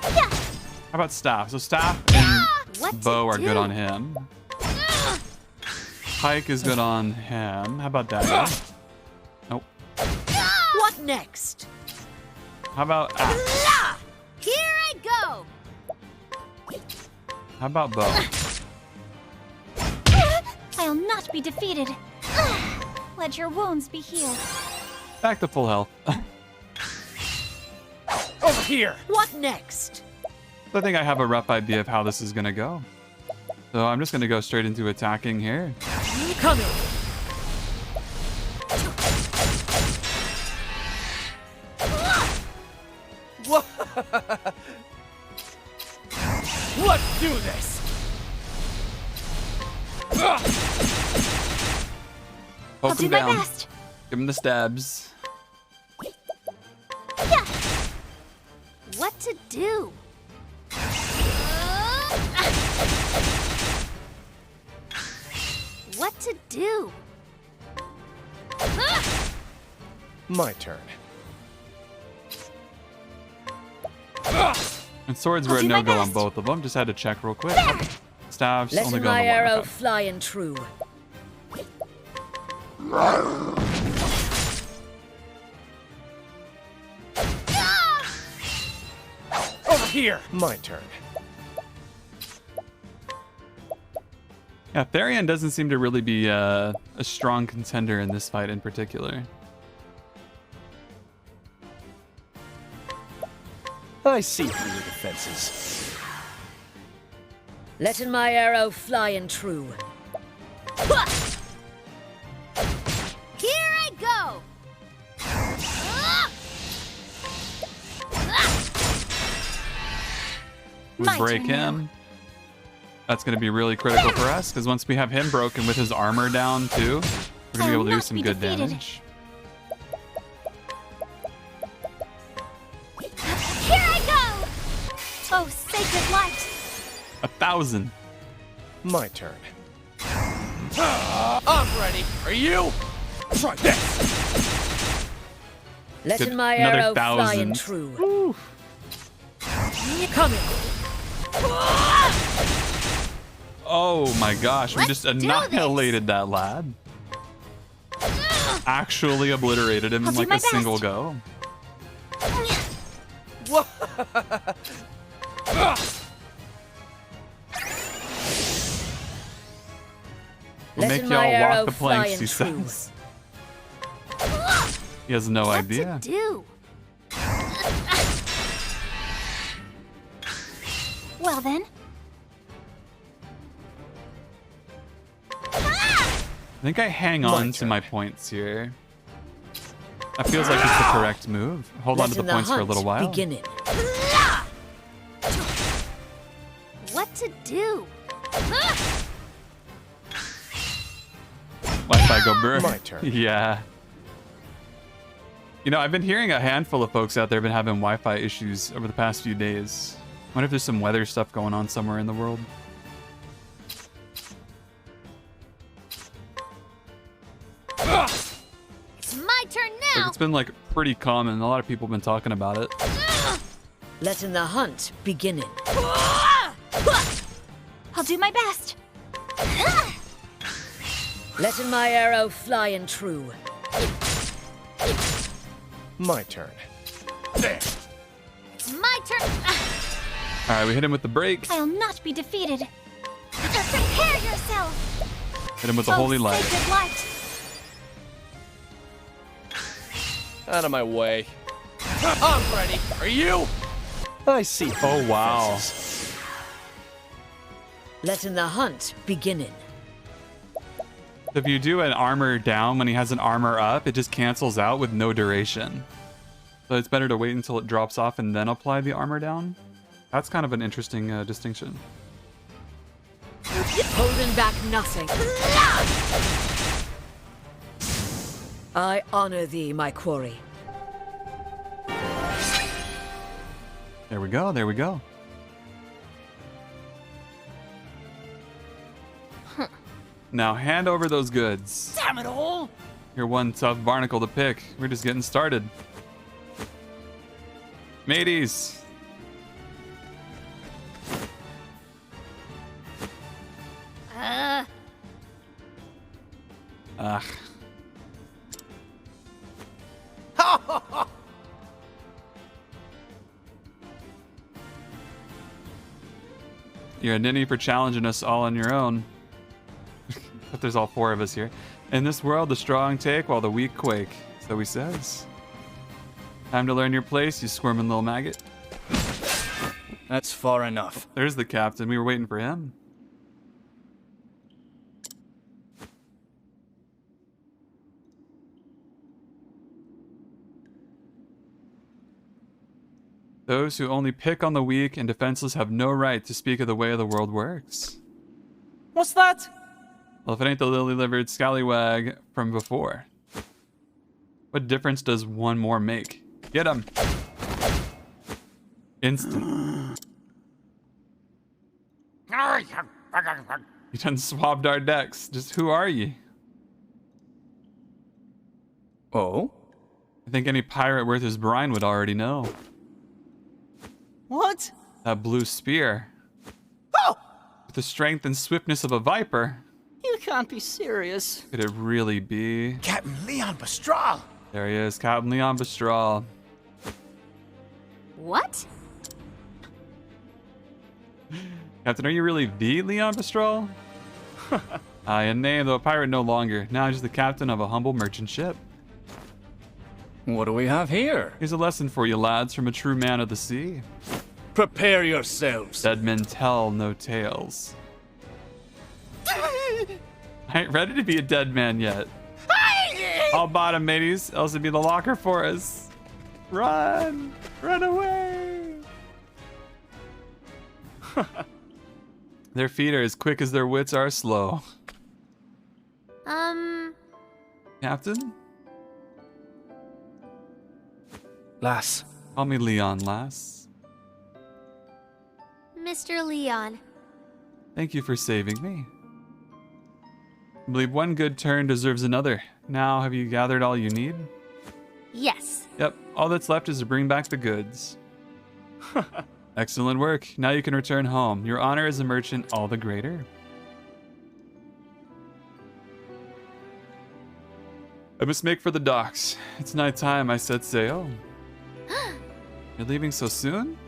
S11: Yeah.
S1: How about staff? So staff and
S4: What
S1: bow
S4: to
S1: are good
S4: do?
S1: on him. Pike is good on him. How about dagger? Nope.
S3: What next?
S1: How about axe?
S4: Here I go.
S1: How about bow?
S11: I'll not be defeated. Let your wounds be healed.
S1: Back to full health.
S7: Over here!
S3: What next?
S1: I think I have a rough idea of how this is gonna go. So I'm just gonna go straight into attacking here.
S3: Coming.
S7: Let's do this!
S1: Poke
S11: I'll
S1: him
S11: do my
S1: down.
S11: best.
S1: Give him the stabs.
S11: Yeah.
S4: What to do? What to do?
S5: My turn.
S1: And swords
S11: I'll
S1: were a
S11: do my
S1: no-go on
S11: best.
S1: both of them. Just had to check real quick. Staves only
S3: Letting
S1: go on
S3: my
S1: the one.
S3: arrow
S1: Okay.
S3: flying true.
S5: here. My turn.
S1: Yeah, Therian doesn't seem to really be a strong contender in this fight in particular.
S5: I see through your defenses.
S3: Letting my arrow fly and true.
S4: Here I go.
S1: We
S11: My
S1: break
S11: turn now.
S1: him. That's going to be really critical for us, because once we have him broken with his armor down too, we're going to be able to do some good damage.
S11: Here I go! Oh, sacred light!
S1: 1,000.
S5: My turn. I'm ready. Are you? Try this.
S3: Letting
S1: Good.
S3: my
S1: Another
S3: arrow fly
S1: 1,000.
S3: and true. Coming.
S1: Oh my gosh, we just
S4: Let's do
S1: annihilated that lad. Actually obliterated him
S11: I'll
S1: in
S11: do
S1: like
S11: my
S1: a single go. We'll make
S3: Letting my
S1: y'all walk
S3: arrow
S1: the
S3: fly
S1: planks,
S3: and
S1: he
S3: true.
S1: says. He has no
S4: What
S1: idea.
S4: to do?
S11: Well then,
S1: I think I hang on to my points here. That feels like it's the correct move. Hold on to the
S3: Letting
S1: points for a
S3: hunt
S1: little while.
S3: Beginning.
S4: What to do?
S1: Wi-Fi go burr.
S5: My turn.
S1: Yeah. You know, I've been hearing a handful of folks out there have been having Wi-Fi issues over the past few days. I wonder if there's some weather stuff going on somewhere in the world.
S4: It's my turn
S1: Like,
S4: now.
S1: it's been like pretty common. A lot of people have been talking about it.
S3: Letting the hunt beginning.
S11: I'll do my best.
S3: Letting my arrow fly and true.
S5: My turn.
S4: It's my turn.
S1: All right, we hit him with the break.
S11: I'll not be defeated. Prepare yourself.
S1: Hit him with the
S11: Oh,
S1: holy light.
S11: sacred light.
S5: Out of my way. I'm ready. Are you? I see.
S1: Oh wow.
S3: Letting the hunt beginning.
S1: If you do an armor down when he has an armor up, it just cancels out with no duration. So it's better to wait until it drops off and then apply the armor down. That's kind of an interesting distinction.
S3: Holding back nothing. I honor thee, my quarry.
S1: There we go, there we go. Now hand over those goods.
S9: Damn it all!
S1: You're one tough barnacle to pick. We're just getting started. Mateys. Ugh. You're a ninny for challenging us all on your own. But there's all four of us here. In this world, the strong take while the weak quake. So he says. Time to learn your place, you squirming little maggot.
S7: That's far enough.
S1: There's the captain. We were waiting for him. Those who only pick on the weak and defenseless have no right to speak of the way the world works.
S9: What's that?
S1: Well, if it ain't the lily-livered scallywag from before. What difference does one more make? Get him! Instant. You done swabbed our decks. Just who are ye?
S7: Oh?
S1: I think any pirate worth his brine would already know.
S9: What?
S1: That blue spear.
S9: Oh!
S1: With the strength and swiftness of a viper.
S9: You can't be serious.
S1: Could it really be?
S9: Captain Leon Bastral!
S1: There he is, Captain Leon Bastral.
S4: What?
S1: Captain, are you really the Leon Pastrol? A name, though a pirate no longer. Now just the captain of a humble merchant ship.
S7: What do we have here?
S1: Here's a lesson for you, lads, from a true man of the sea.
S5: Prepare yourselves.
S1: Dead men tell no tales. I ain't ready to be a dead man yet. All bottom, mateys, else it'd be the locker for us. Run! Run away! Their feet are as quick as their wits are slow. Captain?
S7: Lass.
S1: Call me Leon, lass.
S4: Mr. Leon.
S1: Thank you for saving me. I believe one good turn deserves another. Now, have you gathered all you need?
S4: Yes.
S1: Yep, all that's left is to bring back the goods. Excellent work. Now you can return home. Your honor as a merchant all the greater. I must make for the docks. It's night time. I set sail. You're leaving so soon?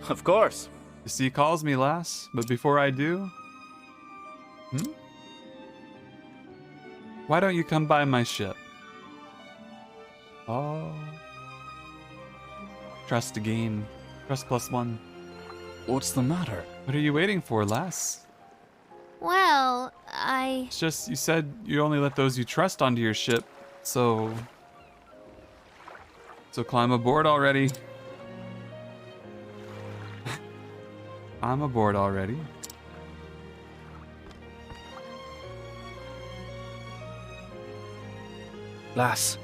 S7: Of course.
S1: The sea calls me, lass. But before I do... Why don't you come by my ship? Oh. Trust again. Trust +1.
S7: What's the matter?
S1: What are you waiting for, lass?
S4: Well,
S1: It's just, you said you only let those you trust onto your ship, so... So climb aboard already. I'm aboard already.
S7: Lass.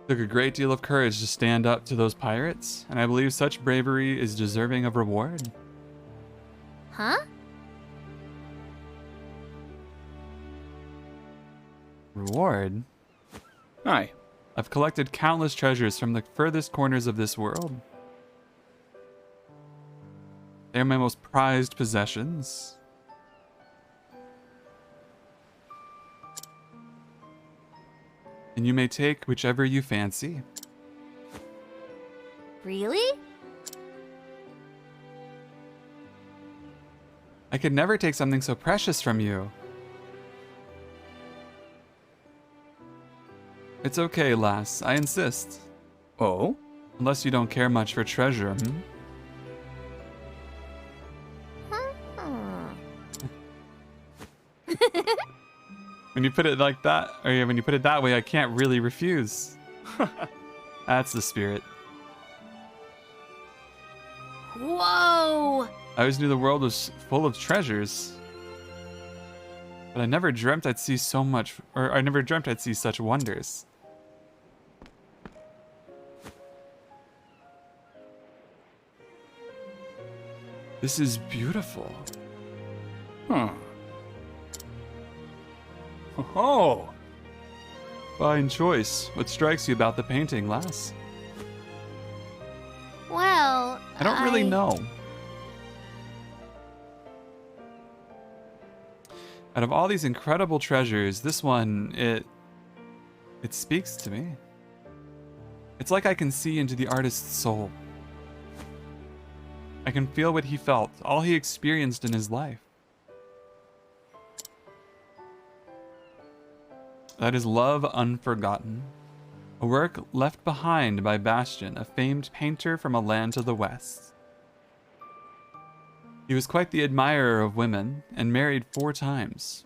S1: Took a great deal of courage to stand up to those pirates, and I believe such bravery is deserving of reward.
S4: huh?
S1: Reward?
S7: Aye.
S1: I've collected countless treasures from the furthest corners of this world. They are my most prized possessions. And you may take whichever you fancy.
S4: Really?
S1: I could never take something so precious from you. It's okay, lass. I insist.
S7: Oh?
S1: Unless you don't care much for treasure, When you put it like that, or yeah, when you put it that way, I can't really refuse. That's the spirit.
S4: Whoa!
S1: I always knew the world was full of treasures. But I never dreamt I'd see so much, or I never dreamt I'd see such wonders. This is beautiful.
S7: Huh. Oh.
S1: Fine choice. What strikes you about the painting, lass?
S4: Well,
S1: I don't really know. Out of all these incredible treasures, this one, it speaks to me. It's like I can see into the artist's soul. I can feel what he felt, all he experienced in his life. That is Love Unforgotten, a work left behind by Bastian, a famed painter from a land to the west. He was quite the admirer of women and married 4 times.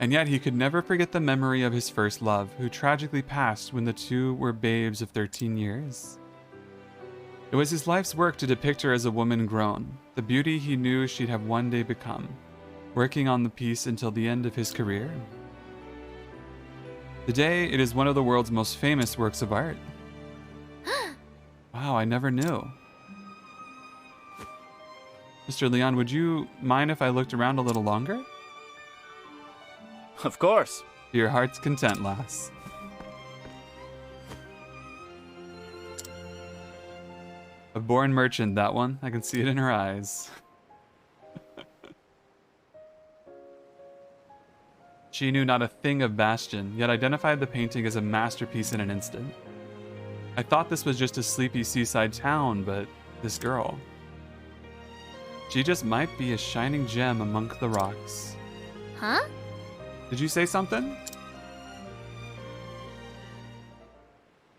S1: And yet he could never forget the memory of his first love, who tragically passed when the two were babes of 13 years. It was his life's work to depict her as a woman grown, the beauty he knew she'd have one day become, working on the piece until the end of his career. Today, it is one of the world's most famous works of art. Wow, I never knew. Mr. Leon, would you mind if I looked around a little longer?
S7: Of course.
S1: To your heart's content, lass. A born merchant, that one. I can see it in her eyes. She knew not a thing of Bastion, yet identified the painting as a masterpiece in an instant. I thought this was just a sleepy seaside town, but this girl. She just might be a shining gem among the rocks.
S4: Huh?
S1: Did you say something?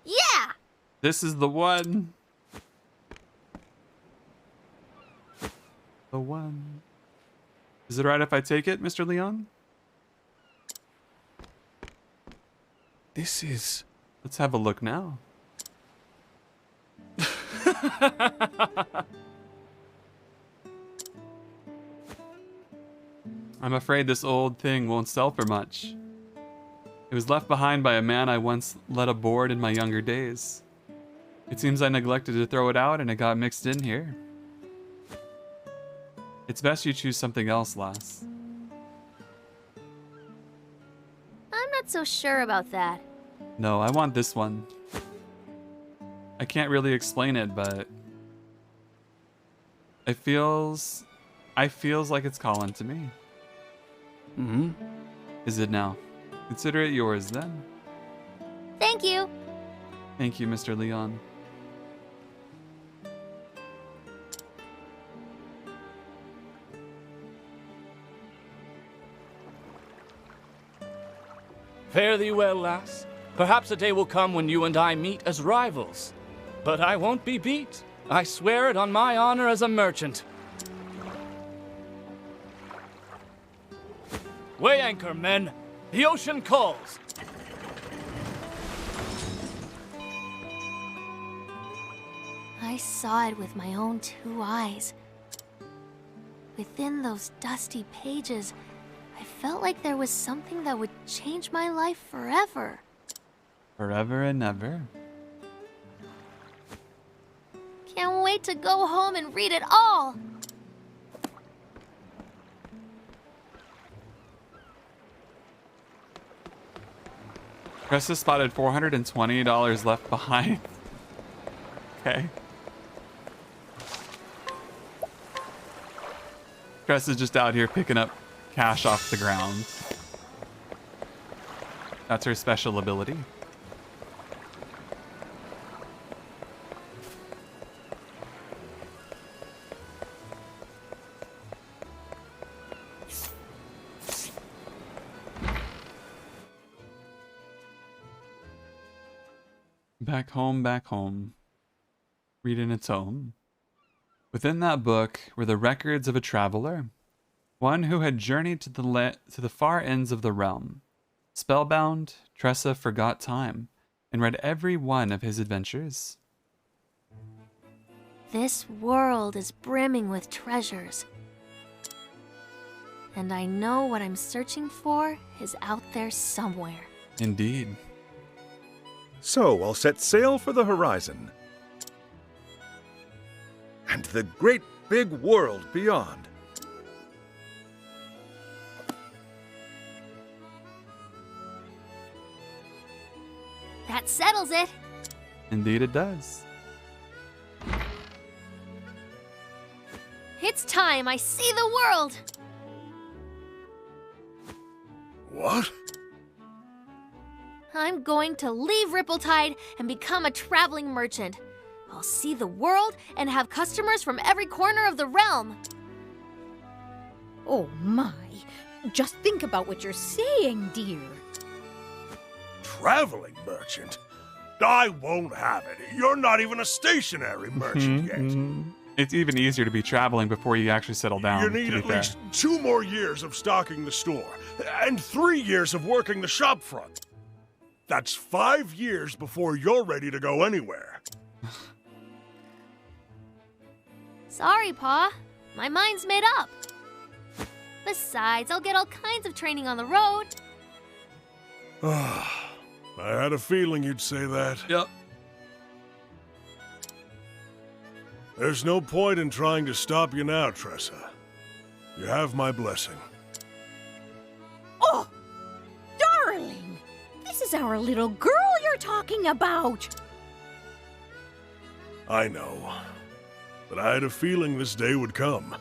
S4: Yeah!
S1: This is the one. The one. Is it right if I take it, Mr. Leon?
S2: This is...
S1: Let's have a look now. I'm afraid this old thing won't sell for much. It was left behind by a man I once led aboard in my younger days. It seems I neglected to throw it out and it got mixed in here. It's best you choose something else, lass.
S4: I'm not so sure about that.
S1: No, I want this one. I can't really explain it, but it feels like it's calling to me.
S7: Mm-hmm.
S1: Is it now? Consider it yours then.
S4: Thank you.
S1: Thank you, Mr. Leon.
S7: Fare thee well, lass. Perhaps a day will come when you and I meet as rivals. But I won't be beat. I swear it on my honor as a merchant. Weigh anchor, men. The ocean calls.
S4: I saw it with my own 2 eyes. Within those dusty pages, I felt like there was something that would change my life forever.
S1: Forever and ever.
S4: Can't wait to go home and read it all.
S1: Cressa spotted $420 left behind. Okay. Cressa's just out here picking up cash off the ground. That's her special ability. Back home. Reading a tome. Within that book were the records of a traveler, one who had journeyed to the far ends of the realm. Spellbound, Tressa forgot time and read every one of his adventures.
S4: This world is brimming with treasures. And I know what I'm searching for is out there somewhere.
S1: Indeed.
S6: So I'll set sail for the horizon. And the great big world beyond.
S4: That settles it.
S1: Indeed it does.
S4: It's time I see the world.
S2: What?
S4: I'm going to leave Rippletide and become a traveling merchant. I'll see the world and have customers from every corner of the realm.
S8: Oh my. Just think about what you're saying, dear.
S2: Traveling merchant? I won't have it. You're not even a stationary merchant yet.
S1: It's even easier to be traveling before you actually settle down.
S2: You need at least 2 more years of stocking the store, and 3 years of working the shop front. That's 5 years before you're ready to go anywhere.
S4: Sorry, Pa. My mind's made up. Besides, I'll get all kinds of training on the road.
S2: I had a feeling you'd say that.
S1: Yep.
S2: There's no point in trying to stop you now, Tressa. You have my blessing.
S8: Oh, darling! This is our little girl you're talking about!
S2: I know. But I had a feeling this day would come.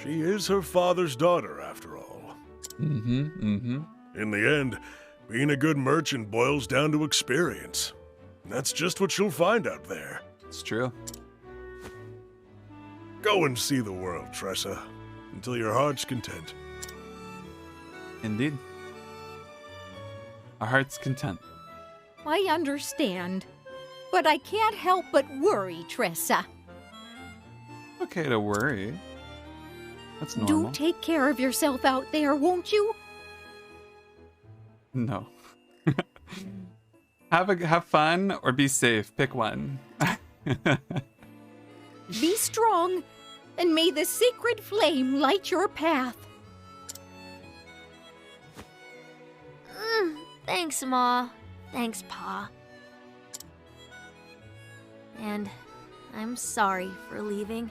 S2: She is her father's daughter, after all.
S1: Mm-hmm.
S2: In the end, being a good merchant boils down to experience. That's just what you'll find out there.
S1: It's true.
S2: Go and see the world, Tressa, until your heart's content.
S1: Indeed. Our heart's content.
S8: I understand. But I can't help but worry, Tressa.
S1: Okay to worry. That's normal.
S8: Do take care of yourself out there, won't you?
S1: No. Have fun or be safe. Pick one.
S8: Be strong, and may the sacred flame light your path.
S4: Thanks, Ma. Thanks, Pa. And I'm sorry for leaving.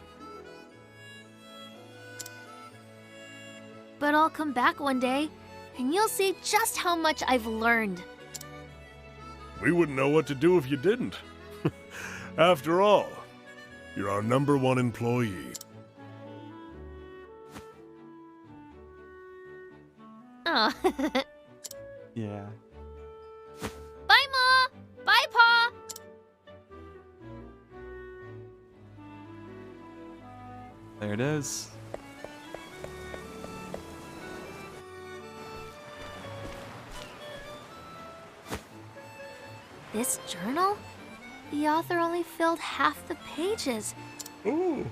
S4: But I'll come back one day, and you'll see just how much I've learned.
S2: We wouldn't know what to do if you didn't. After all, you're our #1 employee.
S4: Oh.
S1: Yeah.
S4: Bye, Ma! Bye, Pa!
S1: There it is.
S4: This journal? The author only filled half the pages.
S2: Ooh.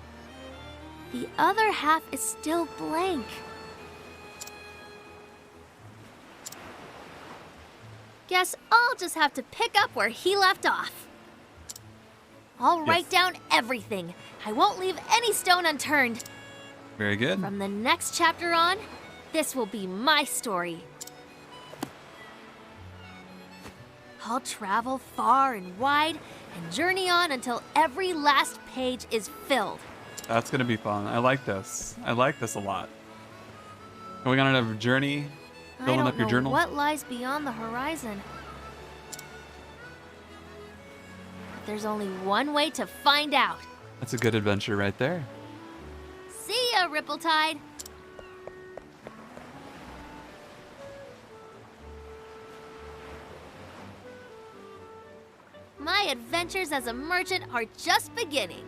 S4: The other half is still blank. Guess I'll just have to pick up where he left off. I'll write down everything. I won't leave any stone unturned.
S1: Very good.
S4: From the next chapter on, this will be my story. I'll travel far and wide and journey on until every last page is filled.
S1: That's gonna be fun. I like this. I like this a lot. Going on a journey, filling up your journal.
S4: What lies beyond the horizon. There's only one way to find out.
S1: That's a good adventure right there.
S4: See ya, Rippletide. My adventures as a merchant are just beginning.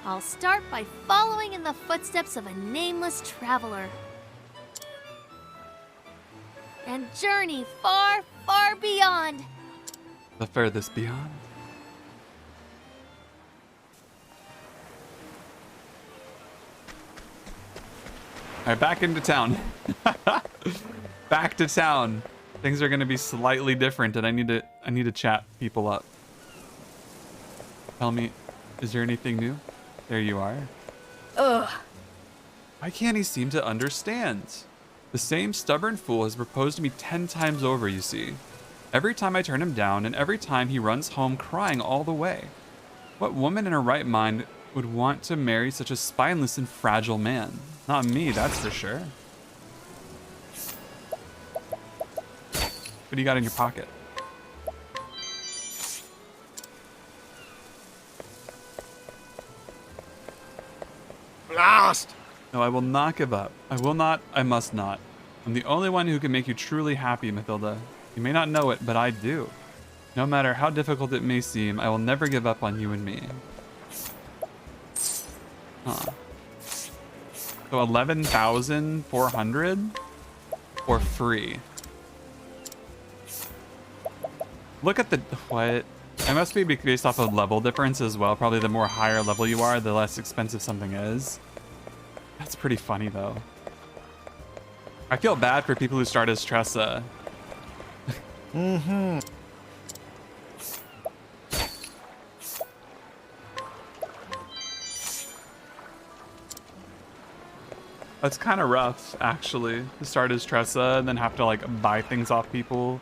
S4: I'll start by following in the footsteps of a nameless traveler. And journey far, far beyond.
S1: The furthest beyond. All right, back into town. Back to town. Things are going to be slightly different, and I need to chat people up. Tell me, is there anything new? There you are.
S8: Ugh.
S1: Why can't he seem to understand? The same stubborn fool has proposed to me 10 times over, you see. Every time I turn him down, and every time he runs home crying all the way. What woman in her right mind would want to marry such a spineless and fragile man? Not me, that's for sure. What do you got in your pocket?
S2: Blast!
S1: No, I will not give up. I will not, I must not. I'm the only one who can make you truly happy, Mathilda. You may not know it, but I do. No matter how difficult it may seem, I will never give up on you and me. Huh. So 11,400 for free. Look at the, what? It must be based off of level difference as well. Probably the more higher level you are, the less expensive something is. That's pretty funny though. I feel bad for people who start as Tressa.
S2: Mm-hmm.
S1: That's kind of rough, actually, to start as Tressa and then have to like buy things off people.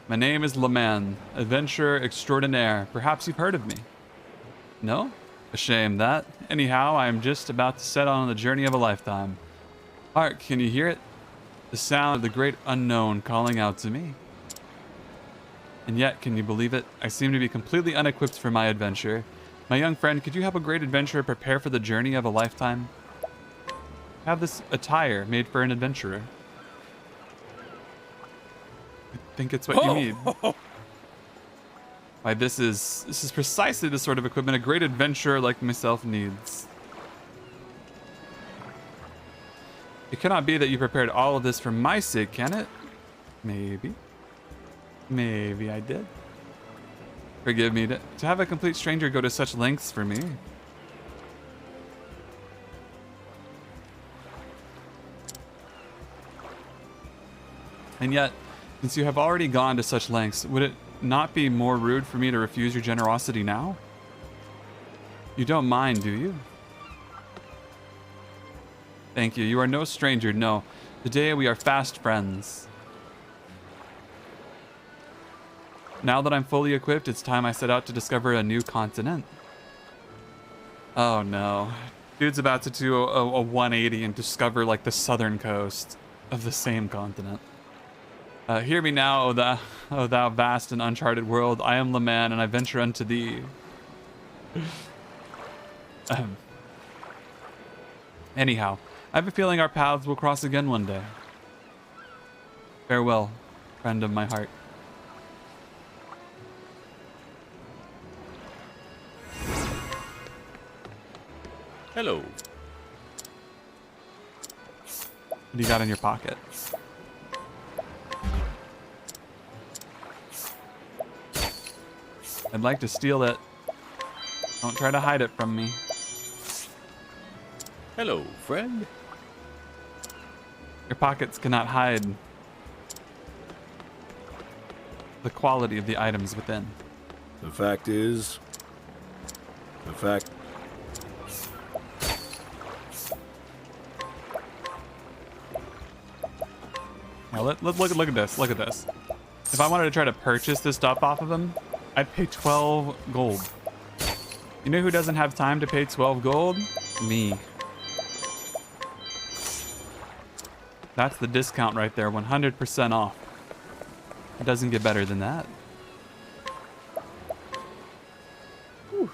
S1: My name is Leman, adventurer extraordinaire. Perhaps you've heard of me. No? A shame that. Anyhow, I am just about to set on the journey of a lifetime. Hark, can you hear it? The sound of the great unknown calling out to me. And yet, can you believe it? I seem to be completely unequipped for my adventure. My young friend, could you help a great adventurer prepare for the journey of a lifetime? Have this attire made for an adventurer. I think it's what you need. Why, this is precisely the sort of equipment a great adventurer like myself needs. It cannot be that you prepared all of this for my sake, can it? Maybe. Maybe I did. Forgive me to have a complete stranger go to such lengths for me. And yet, since you have already gone to such lengths, would it not be more rude for me to refuse your generosity now? You don't mind, do you? Thank you. You are no stranger, no. Today we are fast friends. Now that I'm fully equipped, it's time I set out to discover a new continent. Oh no. Dude's about to do a 180 and discover like the southern coast of the same continent. Hear me now, O thou vast and uncharted world. I am Leman, and I venture unto thee. Anyhow, I have a feeling our paths will cross again one day. Farewell, friend of my heart.
S10: Hello.
S1: What do you got in your pocket? I'd like to steal it. Don't try to hide it from me.
S10: Hello, friend.
S1: Your pockets cannot hide the quality of the items within.
S6: The fact is...
S1: Now look at this. Look at this. If I wanted to try to purchase this stuff off of him, I'd pay 12 gold. You know who doesn't have time to pay 12 gold? Me. That's the discount right there, 100% off. It doesn't get better than that. Whew.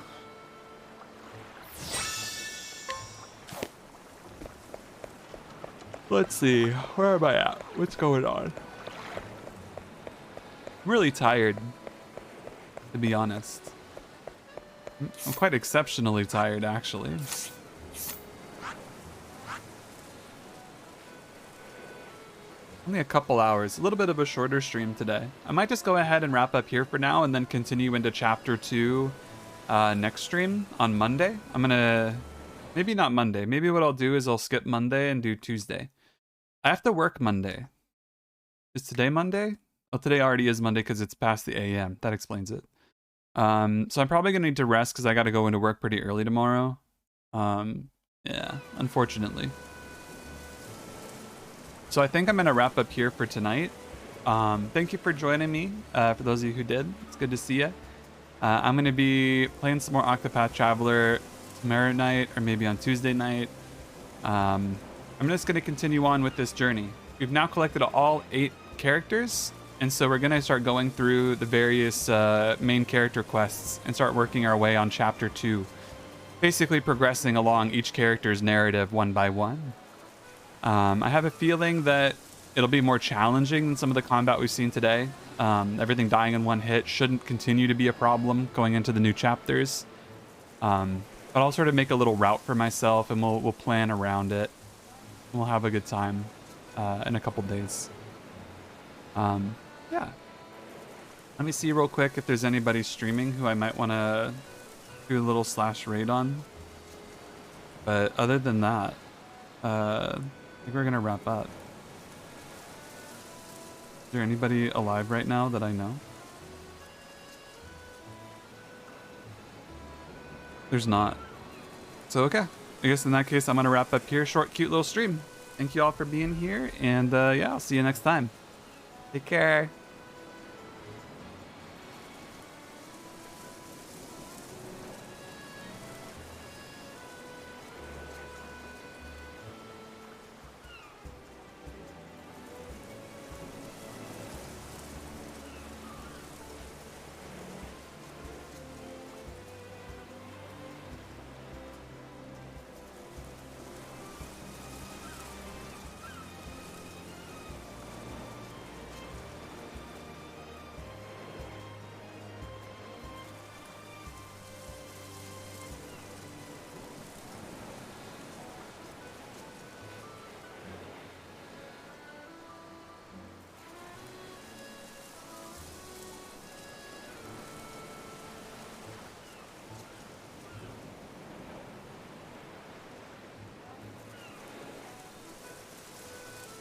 S1: Let's see, where am I at? What's going on? I'm really tired, to be honest. I'm quite exceptionally tired, actually. Only a couple hours, a little bit of a shorter stream today. I might just go ahead and wrap up here for now and then continue into chapter 2 next stream on Monday. I'm gonna, maybe not Monday. Maybe what I'll do is I'll skip Monday and do Tuesday. I have to work Monday. Is today Monday? Oh, today already is Monday because it's past the AM. That explains it. So I'm probably gonna need to rest because I gotta go into work pretty early tomorrow. Yeah, unfortunately. So I think I'm gonna wrap up here for tonight. Thank you for joining me. For those of you who did, it's good to see you. I'm gonna be playing some more Octopath Traveler tomorrow night or maybe on Tuesday night. I'm just gonna continue on with this journey. We've now collected all 8 characters, and so we're gonna start going through the various main character quests and start working our way on chapter 2. Basically progressing along each character's narrative one by one. I have a feeling that it'll be more challenging than some of the combat we've seen today. Everything dying in one hit shouldn't continue to be a problem going into the new chapters. But I'll sort of make a little route for myself and we'll plan around it. We'll have a good time in a couple days. Yeah. Let me see real quick if there's anybody streaming who I might want to do a little /raid on. But other than that, I think we're gonna wrap up. Is there anybody alive right now that I know? There's not. So okay, I guess in that case I'm gonna wrap up here. Short, cute little stream. Thank you all for being here, and yeah, I'll see you next time. Take care.